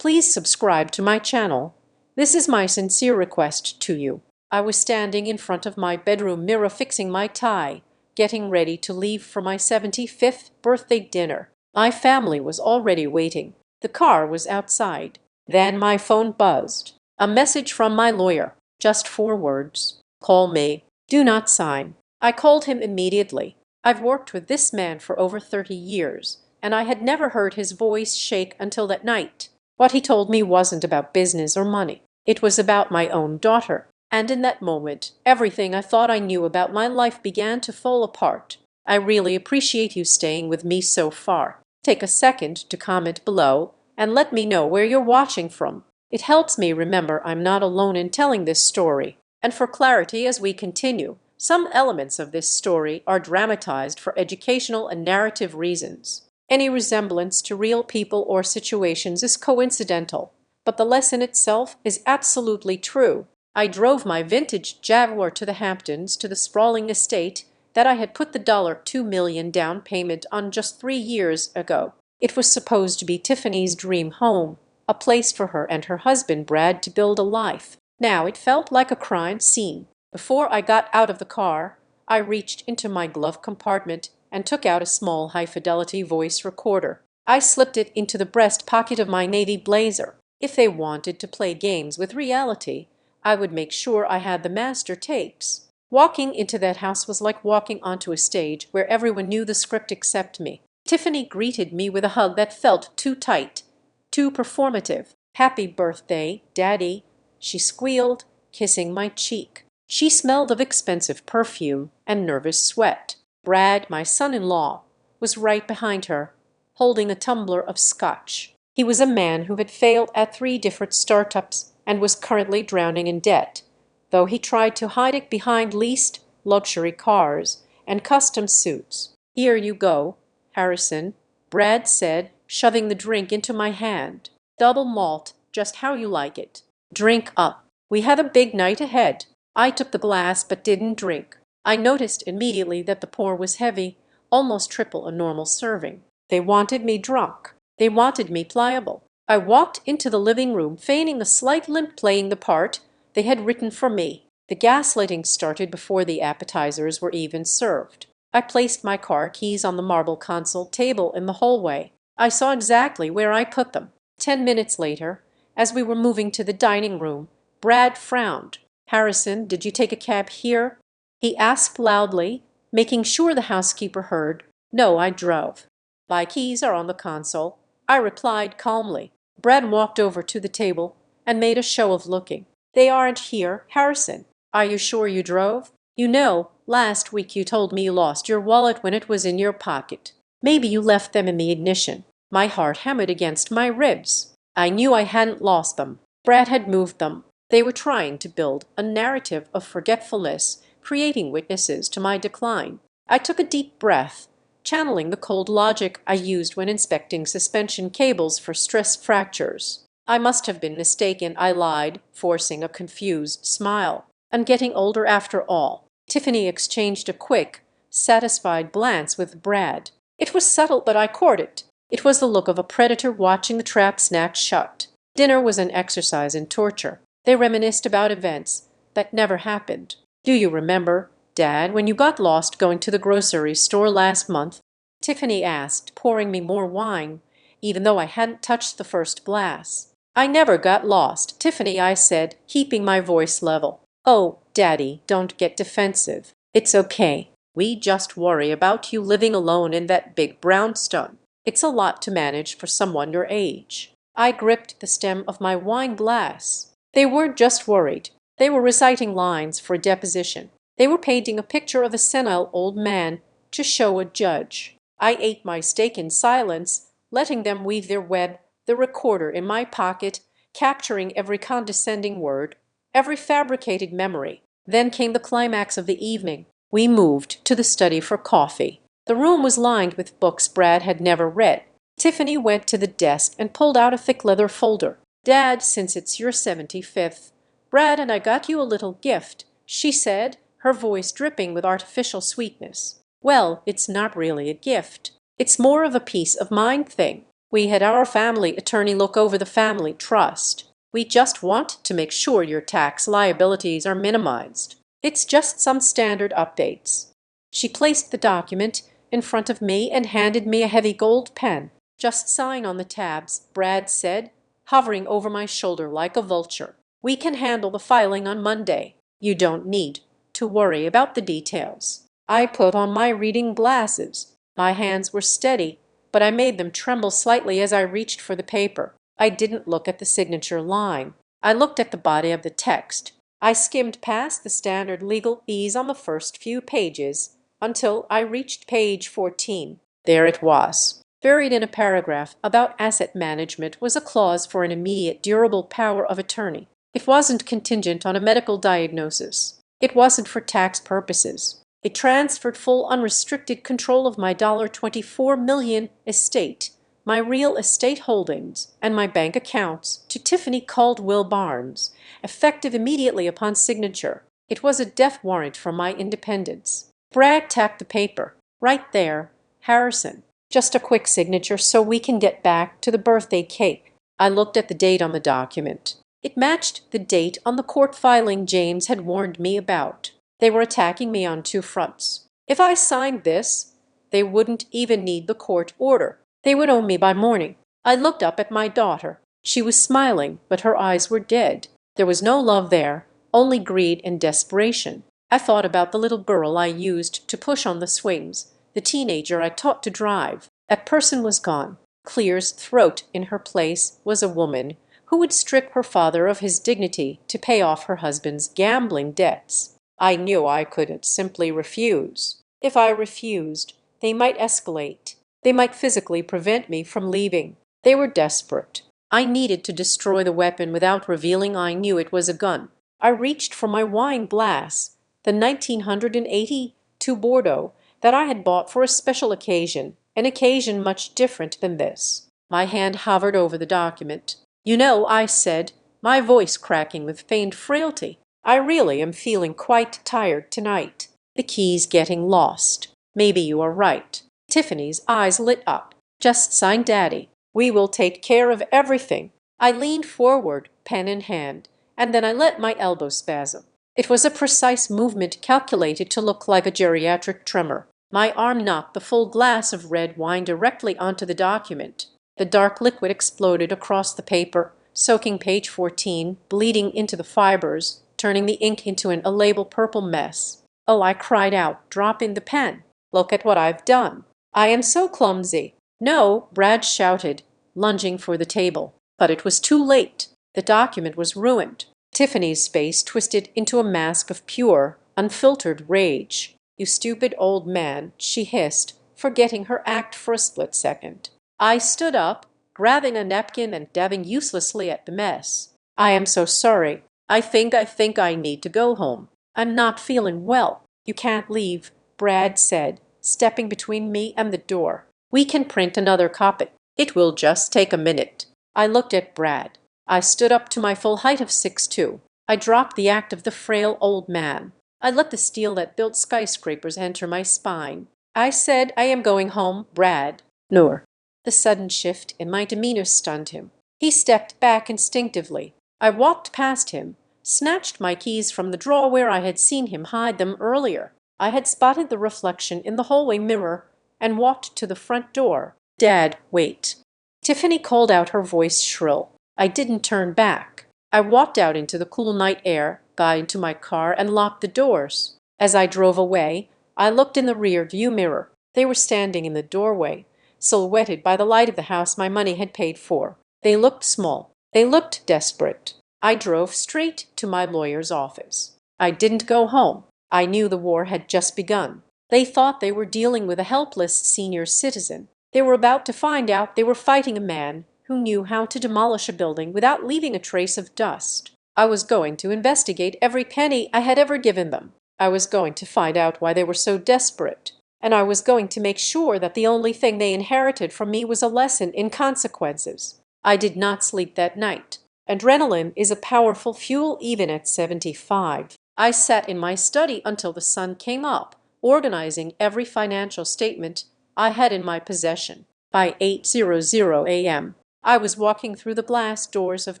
Please subscribe to my channel. This is my sincere request to you. I was standing in front of my bedroom mirror fixing my tie, getting ready to leave for my 75th birthday dinner. My family was already waiting. The car was outside. Then my phone buzzed. A message from my lawyer. Just 4 words. Call me. Do not sign. I called him immediately. I've worked with this man for over 30 years, and I had never heard his voice shake until that night. What he told me wasn't about business or money. It was about my own daughter. And in that moment, everything I thought I knew about my life began to fall apart. I really appreciate you staying with me so far. Take a second to comment below and let me know where you're watching from. It helps me remember I'm not alone in telling this story. And for clarity as we continue, some elements of this story are dramatized for educational and narrative reasons. Any resemblance to real people or situations is coincidental, but the lesson itself is absolutely true. I drove my vintage Jaguar to the Hamptons, to the sprawling estate that I had put the $2 million down payment on just 3 years ago. It was supposed to be Tiffany's dream home, a place for her and her husband Brad to build a life. Now it felt like a crime scene. Before I got out of the car, I reached into my glove compartment and took out a small high-fidelity voice recorder. I slipped it into the breast pocket of my navy blazer. If they wanted to play games with reality, I would make sure I had the master tapes. Walking into that house was like walking onto a stage where everyone knew the script except me. Tiffany greeted me with a hug that felt too tight, too performative. "Happy birthday, Daddy," she squealed, kissing my cheek. She smelled of expensive perfume and nervous sweat. Brad, my son-in-law, was right behind her, holding a tumbler of scotch. He was a man who had failed at 3 different startups and was currently drowning in debt, though he tried to hide it behind leased luxury cars and custom suits. "Here you go, Harrison," Brad said, shoving the drink into my hand. "Double malt, just how you like it. Drink up. We have a big night ahead." I took the glass but didn't drink. I noticed immediately that the pour was heavy, almost triple a normal serving. They wanted me drunk. They wanted me pliable. I walked into the living room, feigning a slight limp, playing the part they had written for me. The gaslighting started before the appetizers were even served. I placed my car keys on the marble console table in the hallway. I saw exactly where I put them. 10 minutes later, as we were moving to the dining room, Brad frowned. "Harrison, did you take a cab here?" he asked loudly, making sure the housekeeper heard. "No, I drove." "My keys are on the console," I replied calmly. Brad walked over to the table and made a show of looking. "They aren't here, Harrison. Are you sure you drove? You know, last week you told me you lost your wallet when it was in your pocket. Maybe you left them in the ignition." My heart hammered against my ribs. I knew I hadn't lost them. Brad had moved them. They were trying to build a narrative of forgetfulness, creating witnesses to my decline. I took a deep breath, channeling the cold logic I used when inspecting suspension cables for stress fractures. "I must have been mistaken," I lied, forcing a confused smile. "I'm getting older after all." Tiffany exchanged a quick, satisfied glance with Brad. It was subtle, but I caught it. It was the look of a predator watching the trap snatch shut. Dinner was an exercise in torture. They reminisced about events that never happened. "Do you remember, Dad, when you got lost going to the grocery store last month?" Tiffany asked, pouring me more wine, even though I hadn't touched the first glass. "I never got lost, Tiffany," I said, keeping my voice level. "Oh, Daddy, don't get defensive. It's okay. We just worry about you living alone in that big brownstone. It's a lot to manage for someone your age." I gripped the stem of my wine glass. They weren't just worried. They were reciting lines for a deposition. They were painting a picture of a senile old man to show a judge. I ate my steak in silence, letting them weave their web, the recorder in my pocket, capturing every condescending word, every fabricated memory. Then came the climax of the evening. We moved to the study for coffee. The room was lined with books Brad had never read. Tiffany went to the desk and pulled out a thick leather folder. "Dad, since it's your 75th, Brad and I got you a little gift," she said, her voice dripping with artificial sweetness. "Well, it's not really a gift. It's more of a peace of mind thing. We had our family attorney look over the family trust. We just want to make sure your tax liabilities are minimized. It's just some standard updates." She placed the document in front of me and handed me a heavy gold pen. "Just sign on the tabs," Brad said, hovering over my shoulder like a vulture. "We can handle the filing on Monday. You don't need to worry about the details." I put on my reading glasses. My hands were steady, but I made them tremble slightly as I reached for the paper. I didn't look at the signature line. I looked at the body of the text. I skimmed past the standard legalese on the first few pages until I reached page 14. There it was. Buried in a paragraph about asset management was a clause for an immediate durable power of attorney. It wasn't contingent on a medical diagnosis. It wasn't for tax purposes. It transferred full unrestricted control of my $24 million estate, my real estate holdings, and my bank accounts to Tiffany Caldwell Barnes, effective immediately upon signature. It was a death warrant for my independence. Brad tacked the paper. "Right there, Harrison. Just a quick signature so we can get back to the birthday cake." I looked at the date on the document. It matched the date on the court filing James had warned me about. They were attacking me on two fronts. If I signed this, they wouldn't even need the court order. They would own me by morning. I looked up at my daughter. She was smiling, but her eyes were dead. There was no love there, only greed and desperation. I thought about the little girl I used to push on the swings, the teenager I taught to drive. That person was gone. Clear's throat in her place was a woman who would strip her father of his dignity to pay off her husband's gambling debts. I knew I couldn't simply refuse. If I refused, they might escalate. They might physically prevent me from leaving. They were desperate. I needed to destroy the weapon without revealing I knew it was a gun. I reached for my wine glass, the 1982 Bordeaux that I had bought for a special occasion, an occasion much different than this. My hand hovered over the document. "You know," I said, my voice cracking with feigned frailty, "I really am feeling quite tired tonight. The key's getting lost. Maybe you are right." Tiffany's eyes lit up. "Just sign, Daddy. We will take care of everything." I leaned forward, pen in hand, and then I let my elbow spasm. It was a precise movement calculated to look like a geriatric tremor. My arm knocked the full glass of red wine directly onto the document. The dark liquid exploded across the paper, soaking page 14, bleeding into the fibers, turning the ink into a label purple mess. "Oh," I cried out, dropping the pen. "Look at what I've done. I am so clumsy." "No," Brad shouted, lunging for the table. But it was too late. The document was ruined. Tiffany's face twisted into a mask of pure, unfiltered rage. "You stupid old man," she hissed, forgetting her act for a split second. I stood up, grabbing a napkin and dabbing uselessly at the mess. "I am so sorry. I think I need to go home. I'm not feeling well." "You can't leave," Brad said, stepping between me and the door. "We can print another copy. It will just take a minute." I looked at Brad. I stood up to my full height of 6'2". I dropped the act of the frail old man. I let the steel that built skyscrapers enter my spine. I said, "I am going home, Brad." "Noor." The sudden shift in my demeanor stunned him. He stepped back instinctively. I walked past him, snatched my keys from the drawer where I had seen him hide them earlier. I had spotted the reflection in the hallway mirror and walked to the front door. "Dad, wait." Tiffany called out, her voice shrill. I didn't turn back. I walked out into the cool night air, got into my car, and locked the doors. As I drove away, I looked in the rear view mirror. They were standing in the doorway, silhouetted by the light of the house my money had paid for. They looked small. They looked desperate. I drove straight to my lawyer's office. I didn't go home. I knew the war had just begun. They thought they were dealing with a helpless senior citizen. They were about to find out they were fighting a man who knew how to demolish a building without leaving a trace of dust. I was going to investigate every penny I had ever given them. I was going to find out why they were so desperate. And I was going to make sure that the only thing they inherited from me was a lesson in consequences. I did not sleep that night. Adrenaline is a powerful fuel even at 75. I sat in my study until the sun came up, organizing every financial statement I had in my possession. By 8:00 a.m., I was walking through the glass doors of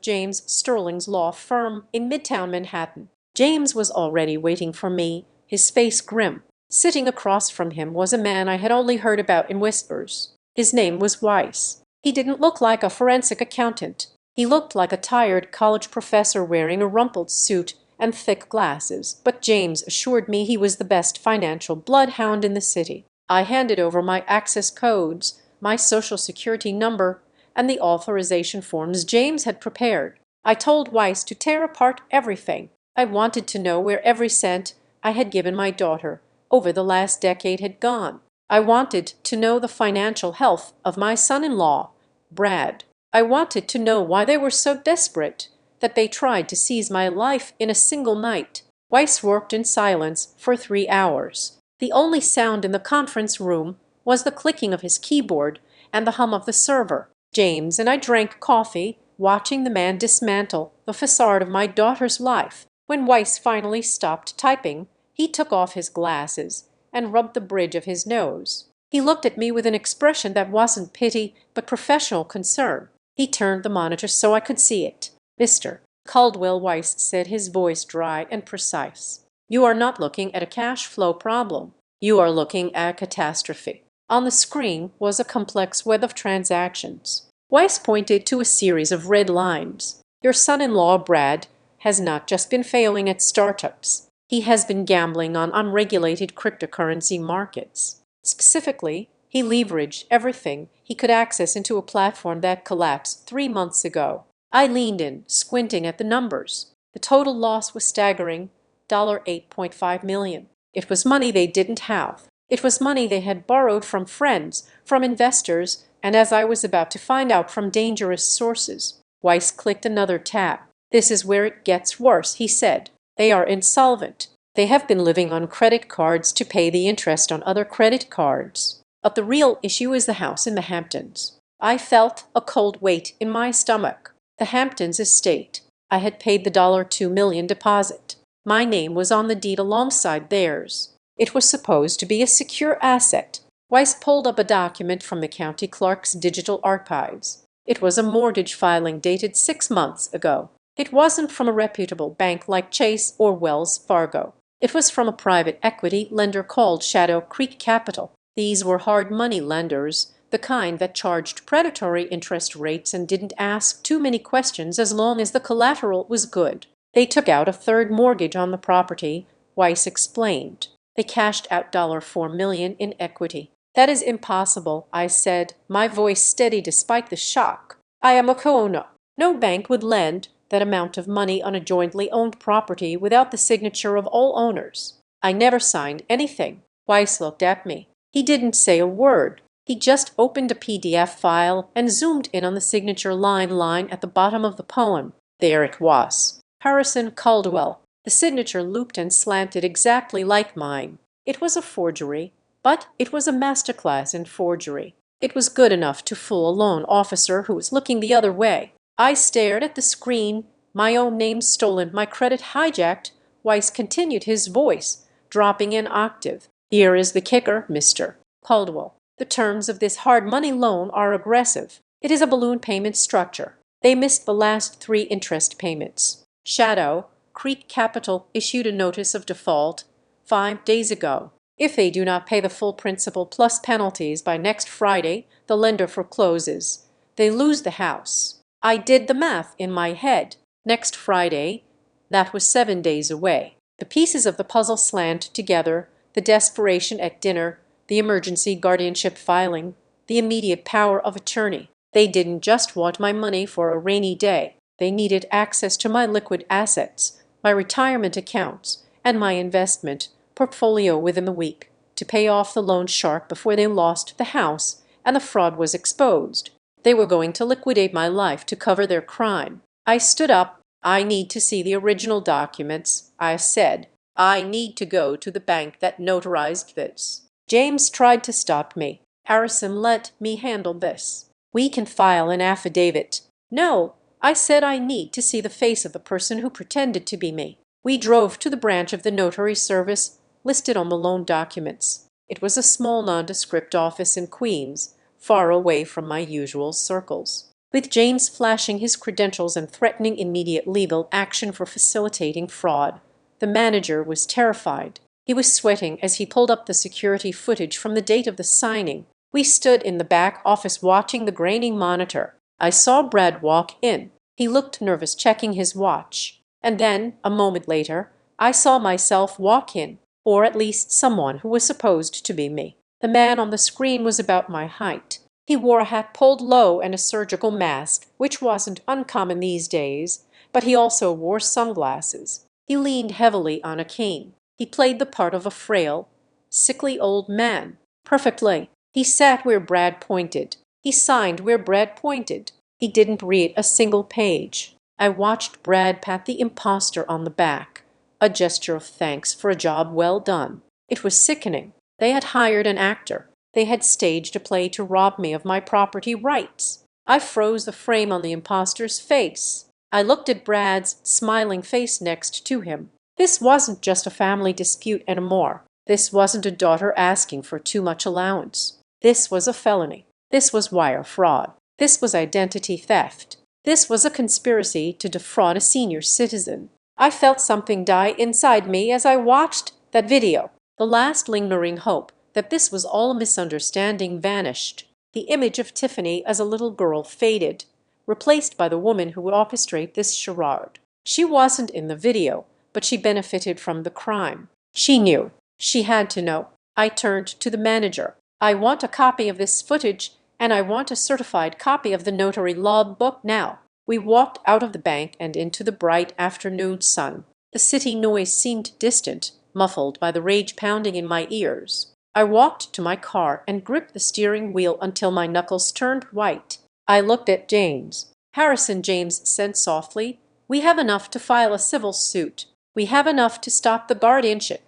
James Sterling's law firm in Midtown Manhattan. James was already waiting for me, his face grim. Sitting across from him was a man I had only heard about in whispers. His name was Weiss. He didn't look like a forensic accountant. He looked like a tired college professor wearing a rumpled suit and thick glasses, but James assured me he was the best financial bloodhound in the city. I handed over my access codes, my social security number, and the authorization forms James had prepared. I told Weiss to tear apart everything. I wanted to know where every cent I had given my daughter over the last decade had gone. I wanted to know the financial health of my son-in-law, Brad. I wanted to know why they were so desperate that they tried to seize my life in a single night. Weiss worked in silence for 3 hours. The only sound in the conference room was the clicking of his keyboard and the hum of the server. James and I drank coffee, watching the man dismantle the facade of my daughter's life. When Weiss finally stopped typing, he took off his glasses and rubbed the bridge of his nose. He looked at me with an expression that wasn't pity but professional concern. He turned the monitor so I could see it. "Mr. Caldwell," Weiss said, his voice dry and precise, "you are not looking at a cash flow problem. You are looking at a catastrophe." On the screen was a complex web of transactions. Weiss pointed to a series of red lines. "Your son-in-law, Brad, has not just been failing at startups. He has been gambling on unregulated cryptocurrency markets. Specifically, he leveraged everything he could access into a platform that collapsed 3 months ago." I leaned in, squinting at the numbers. The total loss was staggering, $8.5 million. It was money they didn't have. It was money they had borrowed from friends, from investors, and as I was about to find out, from dangerous sources. Weiss clicked another tab. "This is where it gets worse," he said. "They are insolvent. They have been living on credit cards to pay the interest on other credit cards. But the real issue is the house in the Hamptons." I felt a cold weight in my stomach. The Hamptons estate. I had paid the $2 million deposit. My name was on the deed alongside theirs. It was supposed to be a secure asset. Weiss pulled up a document from the county clerk's digital archives. It was a mortgage filing dated 6 months ago. It wasn't from a reputable bank like Chase or Wells Fargo. It was from a private equity lender called Shadow Creek Capital. These were hard money lenders, the kind that charged predatory interest rates and didn't ask too many questions as long as the collateral was good. They took out a third mortgage on the property, Weiss explained. They cashed out $4 million in equity. "That is impossible," I said, my voice steady despite the shock. "I am a co-owner. No bank would lend that amount of money on a jointly owned property without the signature of all owners. I never signed anything." Weiss looked at me. He didn't say a word. He just opened a PDF file and zoomed in on the signature line at the bottom of the poem. There it was. Harrison Caldwell. The signature looped and slanted exactly like mine. It was a forgery, but it was a masterclass in forgery. It was good enough to fool a loan officer who was looking the other way. I stared at the screen, my own name stolen, my credit hijacked. Weiss continued, his voice dropping an octave. "Here is the kicker, Mr. Caldwell. The terms of this hard money loan are aggressive. It is a balloon payment structure. They missed the last 3 interest payments. Shadow Creek Capital issued a notice of default 5 days ago. If they do not pay the full principal plus penalties by next Friday, the lender forecloses. They lose the house." I did the math in my head. Next Friday, that was 7 days away. The pieces of the puzzle slant together, the desperation at dinner, the emergency guardianship filing, the immediate power of attorney. They didn't just want my money for a rainy day. They needed access to my liquid assets, my retirement accounts, and my investment portfolio within the week to pay off the loan shark before they lost the house and the fraud was exposed. They were going to liquidate my life to cover their crime. I stood up. "I need to see the original documents," I said. "I need to go to the bank that notarized this." James tried to stop me. "Harrison, let me handle this. We can file an affidavit." "No," I said, "I need to see the face of the person who pretended to be me." We drove to the branch of the notary service listed on the loan documents. It was a small nondescript office in Queens, far away from my usual circles. With James flashing his credentials and threatening immediate legal action for facilitating fraud, the manager was terrified. He was sweating as he pulled up the security footage from the date of the signing. We stood in the back office watching the grainy monitor. I saw Brad walk in. He looked nervous, checking his watch. And then, a moment later, I saw myself walk in, or at least someone who was supposed to be me. The man on the screen was about my height. He wore a hat pulled low and a surgical mask, which wasn't uncommon these days, but he also wore sunglasses. He leaned heavily on a cane. He played the part of a frail, sickly old man perfectly. He sat where Brad pointed. He signed where Brad pointed. He didn't read a single page. I watched Brad pat the imposter on the back, a gesture of thanks for a job well done. It was sickening. They had hired an actor. They had staged a play to rob me of my property rights. I froze the frame on the imposter's face. I looked at Brad's smiling face next to him. This wasn't just a family dispute anymore. This wasn't a daughter asking for too much allowance. This was a felony. This was wire fraud. This was identity theft. This was a conspiracy to defraud a senior citizen. I felt something die inside me as I watched that video. The last lingering hope that this was all a misunderstanding vanished. The image of Tiffany as a little girl faded, replaced by the woman who would orchestrate this charade. She wasn't in the video, but she benefited from the crime. She knew. She had to know. I turned to the manager. I want a copy of this footage, and I want a certified copy of the notary logbook now. We walked out of the bank and into the bright afternoon sun. The city noise seemed distant, muffled by the rage pounding in my ears. I walked to my car and gripped the steering wheel until my knuckles turned white. I looked at James. Harrison, James said softly, "We have enough to file a civil suit. We have enough to stop the guardianship."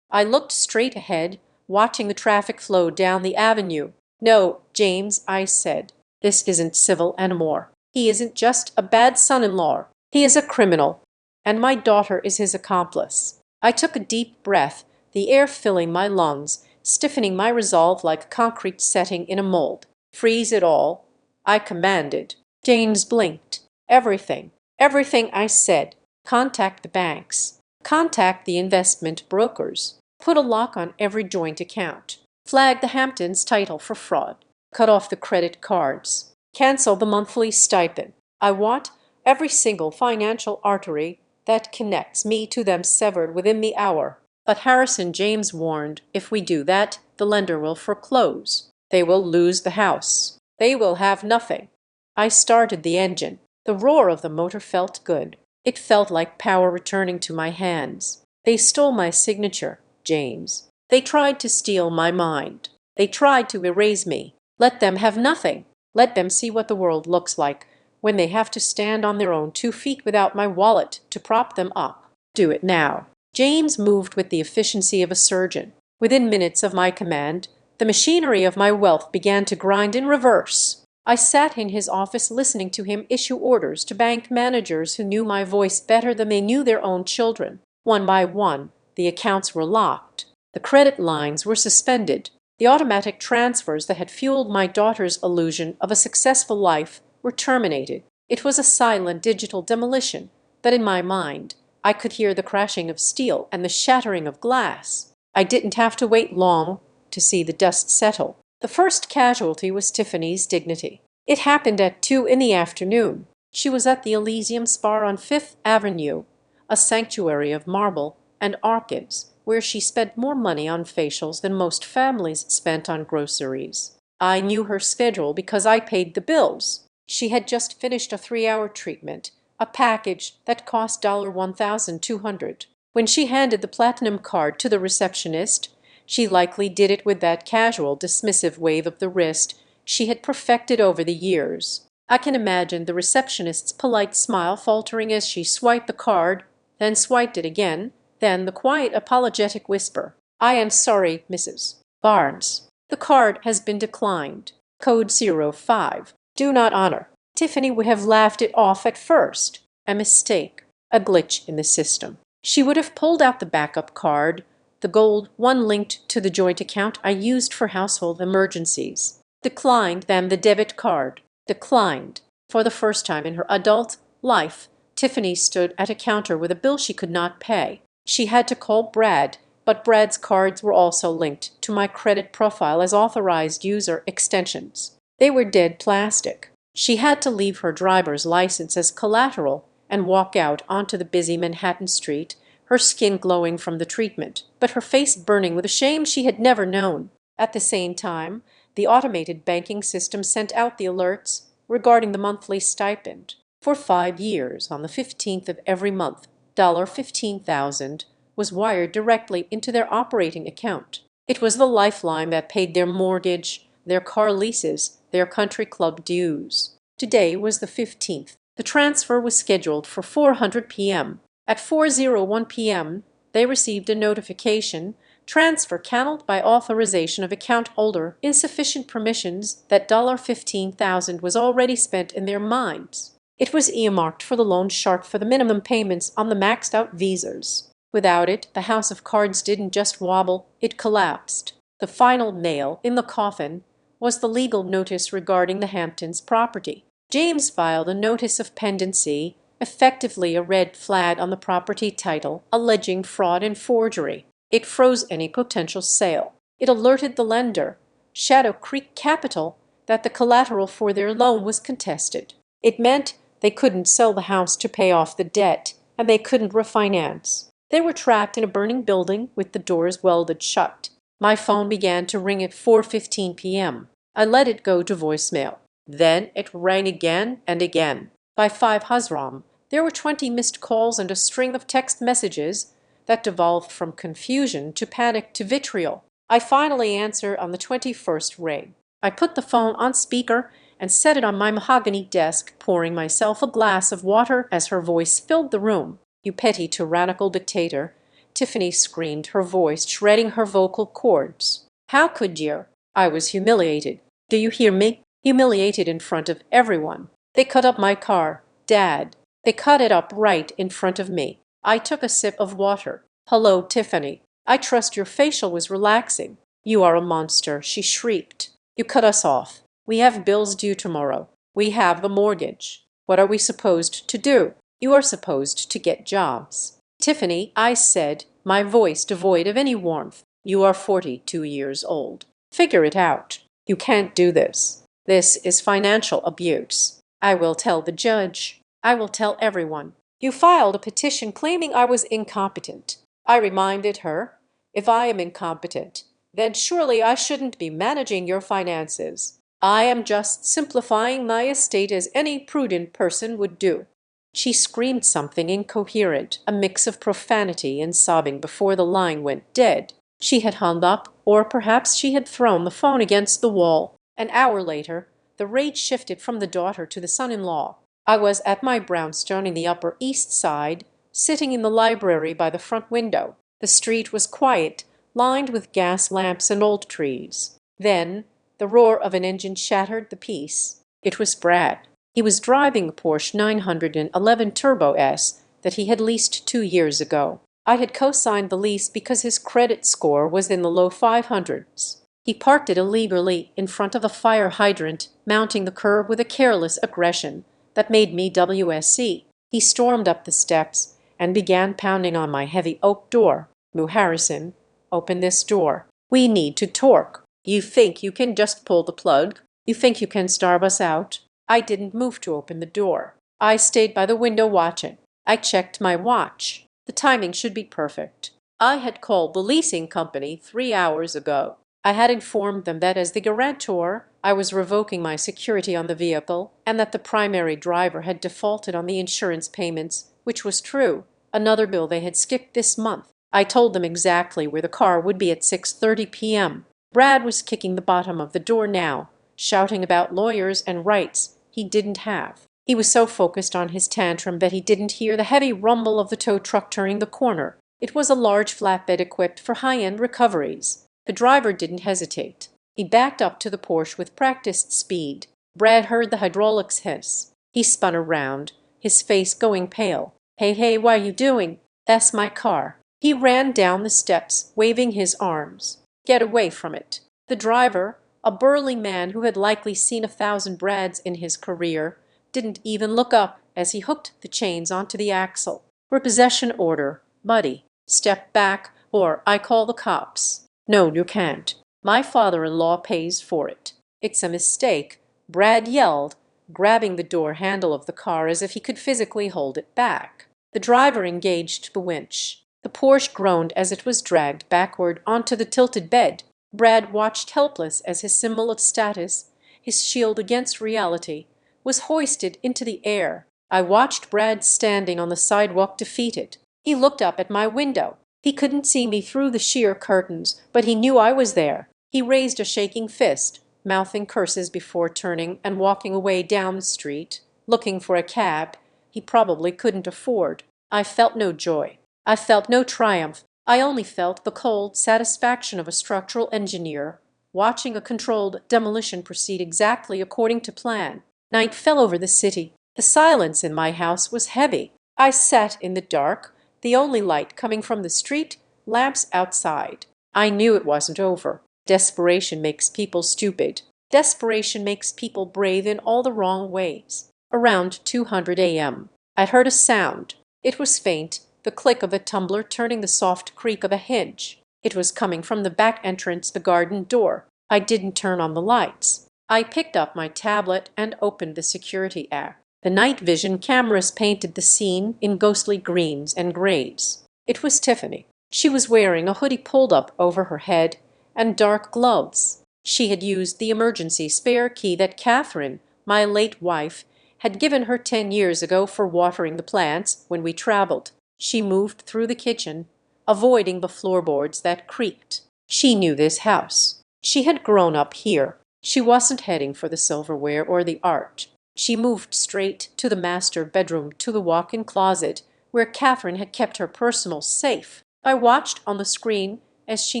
I looked straight ahead, watching the traffic flow down the avenue. "No, James," I said, "this isn't civil anymore. He isn't just a bad son-in-law. He is a criminal, and my daughter is his accomplice." I took a deep breath, the air filling my lungs, stiffening my resolve like concrete setting in a mold. "Freeze it all," I commanded. James blinked. "Everything. Everything," I said. "Contact the banks. Contact the investment brokers. Put a lock on every joint account. Flag the Hamptons title for fraud. Cut off the credit cards. Cancel the monthly stipend. I want every single financial artery that connects me to them severed within the hour." But Harrison, James warned, if we do that, the lender will foreclose. They will lose the house. They will have nothing. I started the engine. The roar of the motor felt good. It felt like power returning to my hands. They stole my signature, James. They tried to steal my mind. They tried to erase me. Let them have nothing. Let them see what the world looks like when they have to stand on their own 2 feet without my wallet to prop them up. Do it now. James moved with the efficiency of a surgeon. Within minutes of my command, the machinery of my wealth began to grind in reverse. I sat in his office listening to him issue orders to bank managers who knew my voice better than they knew their own children. One by one, the accounts were locked. The credit lines were suspended. The automatic transfers that had fueled my daughter's illusion of a successful life were terminated. It was a silent digital demolition, but in my mind, I could hear the crashing of steel and the shattering of glass. I didn't have to wait long to see the dust settle. The first casualty was Tiffany's dignity. It happened at 2 in the afternoon. She was at the Elysium Spa on Fifth Avenue, a sanctuary of marble and orchids, where she spent more money on facials than most families spent on groceries. I knew her schedule because I paid the bills. She had just finished a 3-hour treatment, a package that cost $1,200. When she handed the platinum card to the receptionist, she likely did it with that casual, dismissive wave of the wrist she had perfected over the years. I can imagine the receptionist's polite smile faltering as she swiped the card, then swiped it again, then the quiet apologetic whisper, "I am sorry, Mrs. Barnes. The card has been declined. Code 05. Do not honor." Tiffany would have laughed it off at first. A mistake, a glitch in the system. She would have pulled out the backup card, the gold one linked to the joint account I used for household emergencies. Declined, then the debit card. Declined. For the first time in her adult life, Tiffany stood at a counter with a bill she could not pay. She had to call Brad, but Brad's cards were also linked to my credit profile as authorized user extensions. They were dead plastic. She had to leave her driver's license as collateral and walk out onto the busy Manhattan street, her skin glowing from the treatment, but her face burning with a shame she had never known. At the same time, the automated banking system sent out the alerts regarding the monthly stipend. For 5 years, on the 15th of every month, $15,000 was wired directly into their operating account. It was the lifeline that paid their mortgage, their car leases, their country club dues. Today was the 15th. The transfer was scheduled for 4:00 p.m. At 4:01 p.m., they received a notification: transfer canceled by authorization of account holder, insufficient permissions, that $15,000 was already spent in their minds. It was earmarked for the loan shark for the minimum payments on the maxed-out visas. Without it, the house of cards didn't just wobble, it collapsed. The final nail in the coffin was the legal notice regarding the Hamptons property. James filed a notice of pendency, effectively a red flag on the property title, alleging fraud and forgery. It froze any potential sale. It alerted the lender, Shadow Creek Capital, that the collateral for their loan was contested. It meant they couldn't sell the house to pay off the debt, and they couldn't refinance. They were trapped in a burning building with the doors welded shut. My phone began to ring at 4:15 p.m. I let it go to voicemail. Then it rang again and again. By 5 Hazram, there were 20 missed calls and a string of text messages that devolved from confusion to panic to vitriol. I finally answered on the 21st ring. I put the phone on speaker and set it on my mahogany desk, pouring myself a glass of water as her voice filled the room. "You petty tyrannical dictator," Tiffany screamed, her voice shredding her vocal cords. "How could you?" I was humiliated. "Do you hear me? Humiliated in front of everyone. They cut up my car, Dad. They cut it up right in front of me." I took a sip of water. "Hello, Tiffany. I trust your facial was relaxing." "You are a monster," she shrieked. "You cut us off. We have bills due tomorrow. We have the mortgage. What are we supposed to do? You are supposed to get jobs." "Tiffany," I said, my voice devoid of any warmth, "you are 42 years old. Figure it out. You can't do this. This is financial abuse. I will tell the judge. I will tell everyone. You filed a petition claiming I was incompetent." I reminded her, "If I am incompetent, then surely I shouldn't be managing your finances. I am just simplifying my estate as any prudent person would do." She screamed something incoherent, a mix of profanity and sobbing before the line went dead. She had hung up, or perhaps she had thrown the phone against the wall. An hour later, the rage shifted from the daughter to the son-in-law. I was at my brownstone in the Upper East Side, sitting in the library by the front window. The street was quiet, lined with gas lamps and old trees. Then the roar of an engine shattered the peace. It was Brad. He was driving a Porsche 911 Turbo S that he had leased 2 years ago. I had co-signed the lease because his credit score was in the low 500s. He parked it illegally in front of a fire hydrant, mounting the curb with a careless aggression that made me WSC. He stormed up the steps and began pounding on my heavy oak door. "Lou Harrison, open this door. We need to talk. You think you can just pull the plug? You think you can starve us out?" I didn't move to open the door. I stayed by the window watching. I checked my watch. The timing should be perfect. I had called the leasing company 3 hours ago. I had informed them that as the guarantor, I was revoking my security on the vehicle, and that the primary driver had defaulted on the insurance payments, which was true. Another bill they had skipped this month. I told them exactly where the car would be at 6:30 p.m. Brad was kicking the bottom of the door now, shouting about lawyers and rights he didn't have. He was so focused on his tantrum that he didn't hear the heavy rumble of the tow truck turning the corner. It was a large flatbed equipped for high-end recoveries. The driver didn't hesitate. He backed up to the Porsche with practiced speed. Brad heard the hydraulics hiss. He spun around, his face going pale. Hey, what are you doing?" "That's my car." He ran down the steps, waving his arms. "Get away from it." The driver, A burly man who had likely seen 1,000 Brads in his career didn't even look up as he hooked the chains onto the axle. "Repossession order, buddy. Step back or I call the cops." "No, you can't. My father-in-law pays for it." "It's a mistake," Brad yelled, grabbing the door handle of the car as if he could physically hold it back. The driver engaged the winch. The Porsche groaned as it was dragged backward onto the tilted bed. Brad watched helpless as his symbol of status, his shield against reality, was hoisted into the air. I watched Brad standing on the sidewalk defeated. He looked up at my window. He couldn't see me through the sheer curtains, but he knew I was there. He raised a shaking fist, mouthing curses before turning and walking away down the street, looking for a cab he probably couldn't afford. I felt no joy. I felt no triumph. I only felt the cold satisfaction of a structural engineer watching a controlled demolition proceed exactly according to plan. Night fell over the city. The silence in my house was heavy. I sat in the dark, the only light coming from the street lamps outside. I knew it wasn't over. Desperation makes people stupid. Desperation makes people brave in all the wrong ways. Around 200 a.m. I heard a sound. It was faint, the click of a tumbler turning the soft creak of a hinge. It was coming from the back entrance, the garden door. I didn't turn on the lights. I picked up my tablet and opened the security app. The night vision cameras painted the scene in ghostly greens and grays. It was Tiffany. She was wearing a hoodie pulled up over her head and dark gloves. She had used the emergency spare key that Catherine, my late wife, had given her 10 years ago for watering the plants when we traveled. She moved through the kitchen, avoiding the floorboards that creaked. She knew this house. She had grown up here. She wasn't heading for the silverware or the art. She moved straight to the master bedroom, to the walk-in closet, where Catherine had kept her personal safe. I watched on the screen as she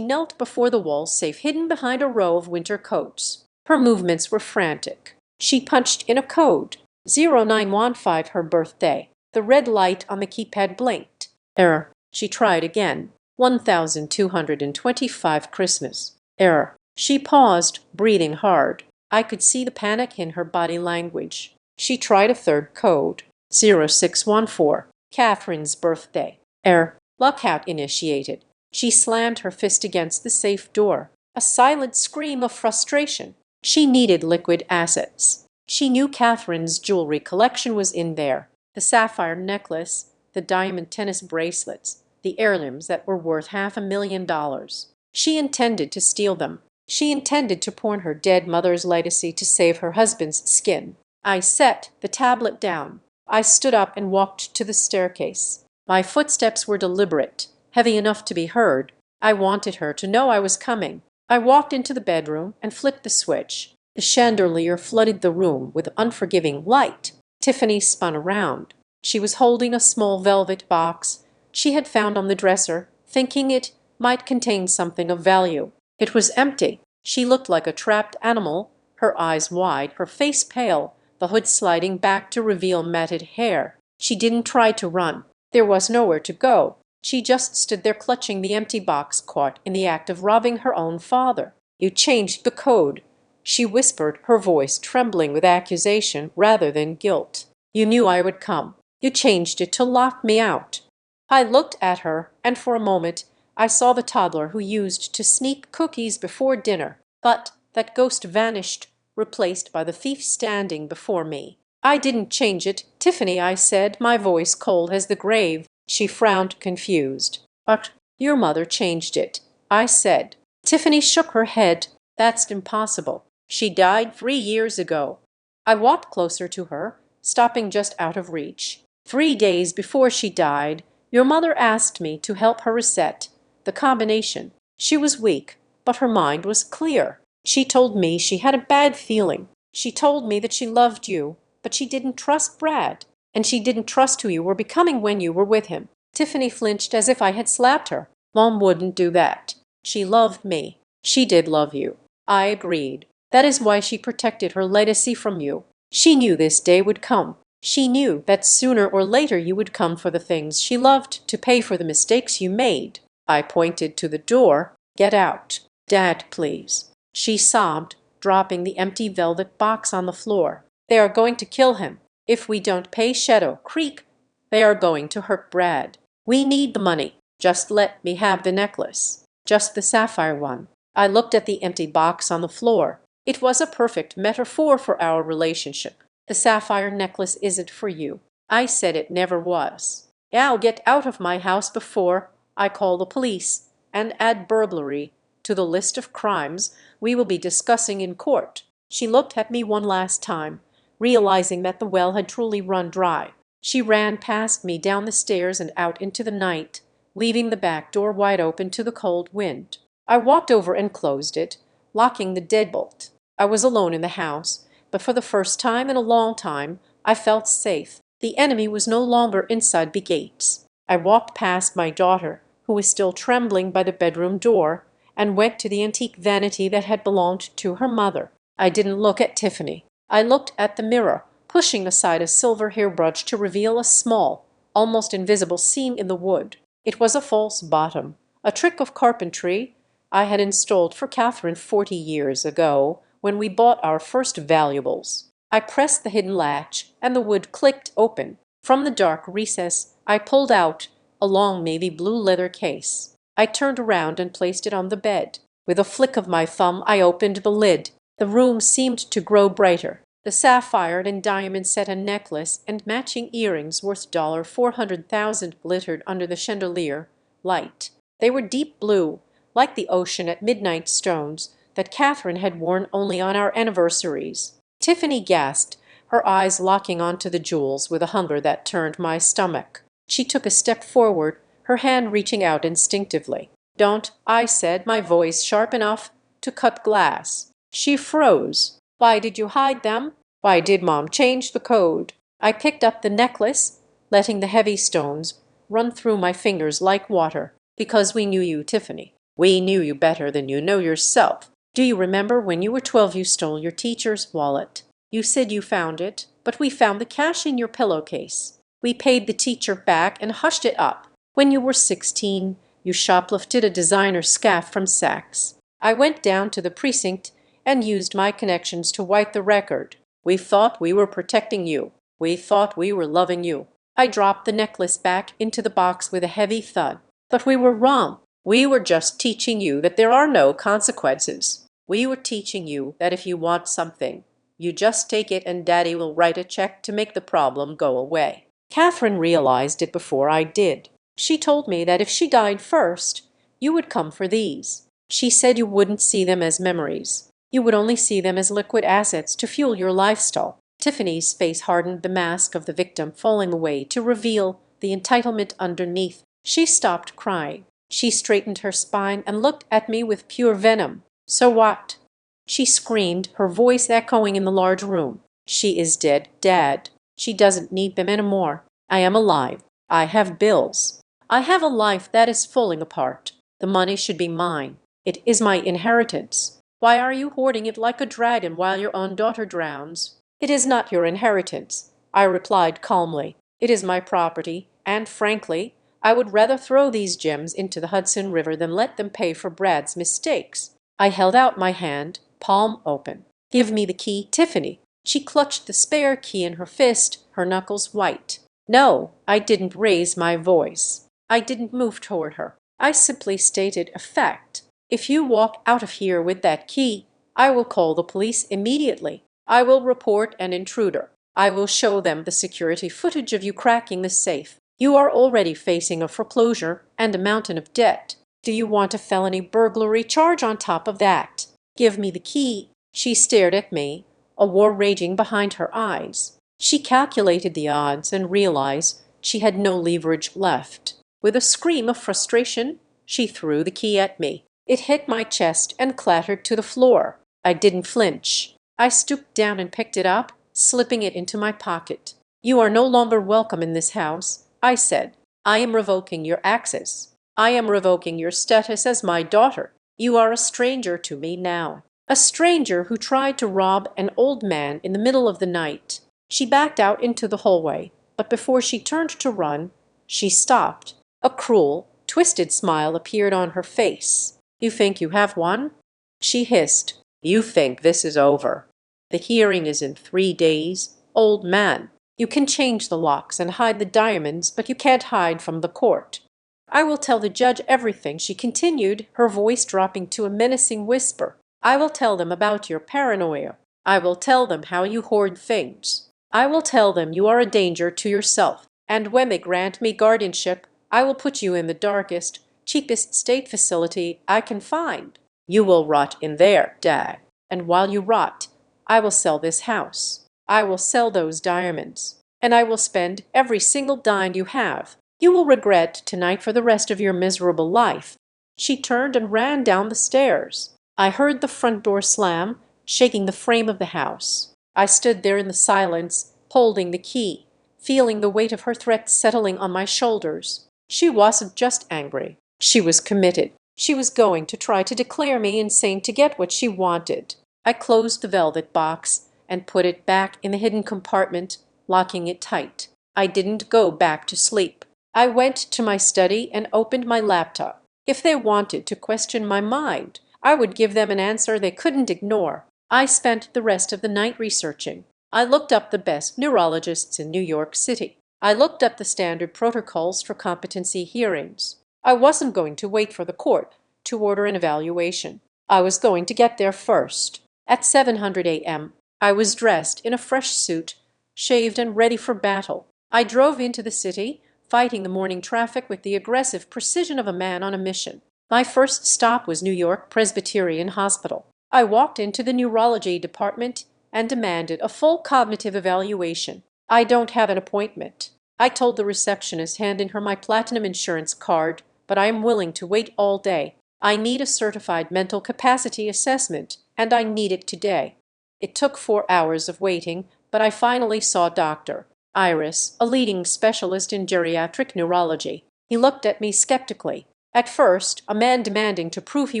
knelt before the wall safe hidden behind a row of winter coats. Her movements were frantic. She punched in a code. 0915, her birthday. The red light on the keypad blinked. Error. She tried again. 1225, Christmas. Error. She paused, breathing hard. I could see the panic in her body language. She tried a third code. 0614. Catherine's birthday. Error. Lockout initiated. She slammed her fist against the safe door. A silent scream of frustration. She needed liquid assets. She knew Catherine's jewelry collection was in there. The sapphire necklace, the diamond tennis bracelets, the heirlooms that were worth $500,000. She intended to steal them. She intended to pawn her dead mother's legacy to save her husband's skin. I set the tablet down. I stood up and walked to the staircase. My footsteps were deliberate, heavy enough to be heard. I wanted her to know I was coming. I walked into the bedroom and flipped the switch. The chandelier flooded the room with unforgiving light. Tiffany spun around. She was holding a small velvet box she had found on the dresser, thinking it might contain something of value. It was empty. She looked like a trapped animal, her eyes wide, her face pale, the hood sliding back to reveal matted hair. She didn't try to run. There was nowhere to go. She just stood there clutching the empty box, caught in the act of robbing her own father. "You changed the code," she whispered, her voice trembling with accusation rather than guilt. "You knew I would come. You changed it to lock me out." I looked at her, and for a moment I saw the toddler who used to sneak cookies before dinner. But that ghost vanished, replaced by the thief standing before me. "I didn't change it, Tiffany," I said, my voice cold as the grave. She frowned, confused. "But your mother changed it," I said. Tiffany shook her head. "That's impossible. She died 3 years ago." I walked closer to her, stopping just out of reach. 3 days before she died, your mother asked me to help her reset the combination. She was weak, but her mind was clear. She told me she had a bad feeling. She told me that she loved you, but she didn't trust Brad, and she didn't trust who you were becoming when you were with him. Tiffany flinched as if I had slapped her. "Mom wouldn't do that. She loved me." "She did love you." I agreed. "That is why she protected her legacy from you. She knew this day would come. She knew that sooner or later you would come for the things she loved to pay for the mistakes you made." I pointed to the door. "Get out. Dad, please." She sobbed, dropping the empty velvet box on the floor. "They are going to kill him. If we don't pay Shadow Creek, they are going to hurt Brad. We need the money. Just let me have the necklace. Just the sapphire one." I looked at the empty box on the floor. It was a perfect metaphor for our relationship. "The sapphire necklace isn't for you." I said it never was. "I'll get out of my house before I call the police and add burglary to the list of crimes we will be discussing in court." She looked at me one last time, realizing that the well had truly run dry. She ran past me down the stairs and out into the night, leaving the back door wide open to the cold wind. I walked over and closed it, locking the deadbolt. I was alone in the house, but for the first time in a long time I felt safe. The enemy was no longer inside the gates. I walked past my daughter, who was still trembling by the bedroom door, and went to the antique vanity that had belonged to her mother. I didn't look at Tiffany. I looked at the mirror, pushing aside a silver hairbrush to reveal a small, almost invisible seam in the wood. It was a false bottom, a trick of carpentry I had installed for Catherine 40 years ago, when we bought our first valuables. I pressed the hidden latch, and the wood clicked open. From the dark recess I pulled out a long navy blue leather case. I turned around and placed it on the bed. With a flick of my thumb I opened the lid. The room seemed to grow brighter. The sapphire and diamond set and necklace and matching earrings worth $400,000 glittered under the chandelier light. They were deep blue, like the ocean at midnight stones that Catherine had worn only on our anniversaries. Tiffany gasped, her eyes locking onto the jewels with a hunger that turned my stomach. She took a step forward, her hand reaching out instinctively. "Don't," I said, my voice sharp enough to cut glass. She froze. "Why did you hide them? Why did Mom change the code?" I picked up the necklace, letting the heavy stones run through my fingers like water. "Because we knew you, Tiffany. We knew you better than you know yourself. Do you remember when you were 12 you stole your teacher's wallet? You said you found it, but we found the cash in your pillowcase. We paid the teacher back and hushed it up. When you were 16, you shoplifted a designer scarf from Saks. I went down to the precinct and used my connections to wipe the record. We thought we were protecting you. We thought we were loving you." I dropped the necklace back into the box with a heavy thud. "But we were wrong. We were just teaching you that there are no consequences. We were teaching you that if you want something, you just take it and Daddy will write a check to make the problem go away." Catherine realized it before I did. She told me that if she died first, you would come for these. She said you wouldn't see them as memories. You would only see them as liquid assets to fuel your lifestyle. Tiffany's face hardened, the mask of the victim falling away to reveal the entitlement underneath. She stopped crying. She straightened her spine and looked at me with pure venom. "So what?" she screamed, her voice echoing in the large room. "She is dead, Dad. She doesn't need them anymore. I am alive. I have bills. I have a life that is falling apart. The money should be mine. It is my inheritance. Why are you hoarding it like a dragon while your own daughter drowns?" "It is not your inheritance," I replied calmly. "It is my property, and frankly, I would rather throw these gems into the Hudson River than let them pay for Brad's mistakes." I held out my hand, palm open. "Give me the key, Tiffany." She clutched the spare key in her fist, her knuckles white. No, I didn't raise my voice. I didn't move toward her. I simply stated a fact. "If you walk out of here with that key, I will call the police immediately. I will report an intruder. I will show them the security footage of you cracking the safe. You are already facing a foreclosure and a mountain of debt. Do you want a felony burglary charge on top of that? Give me the key." She stared at me, a war raging behind her eyes. She calculated the odds and realized she had no leverage left. With a scream of frustration, she threw the key at me. It hit my chest and clattered to the floor. I didn't flinch. I stooped down and picked it up, slipping it into my pocket. "You are no longer welcome in this house," I said. "I am revoking your access. I am revoking your status as my daughter. You are a stranger to me now. A stranger who tried to rob an old man in the middle of the night." She backed out into the hallway, but before she turned to run, she stopped. A cruel, twisted smile appeared on her face. "You think you have won?" she hissed. You think this is over. The hearing is in 3 days. Old man, you can change the locks and hide the diamonds, but you can't hide from the court. I will tell the judge everything," she continued, her voice dropping to a menacing whisper. "I will tell them about your paranoia. I will tell them how you hoard things. I will tell them you are a danger to yourself. And when they grant me guardianship, I will put you in the darkest, cheapest state facility I can find. You will rot in there, Dad. And while you rot, I will sell this house. I will sell those diamonds. And I will spend every single dime you have. You will regret tonight for the rest of your miserable life." She turned and ran down the stairs. I heard the front door slam, shaking the frame of the house. I stood there in the silence, holding the key, feeling the weight of her threat settling on my shoulders. She wasn't just angry. She was committed. She was going to try to declare me insane to get what she wanted. I closed the velvet box and put it back in the hidden compartment, locking it tight. I didn't go back to sleep. I went to my study and opened my laptop. If they wanted to question my mind, I would give them an answer they couldn't ignore. I spent the rest of the night researching. I looked up the best neurologists in New York City. I looked up the standard protocols for competency hearings. I wasn't going to wait for the court to order an evaluation. I was going to get there first. At 7:00 a.m., I was dressed in a fresh suit, shaved and ready for battle. I drove into the city, fighting the morning traffic with the aggressive precision of a man on a mission. My first stop was New York Presbyterian Hospital. I walked into the neurology department and demanded a full cognitive evaluation. "I don't have an appointment," I told the receptionist, handing her my platinum insurance card, "but I am willing to wait all day. I need a certified mental capacity assessment, and I need it today." It took 4 hours of waiting, but I finally saw Dr. Iris, a leading specialist in geriatric neurology. He looked at me skeptically. At first, a man demanding to prove he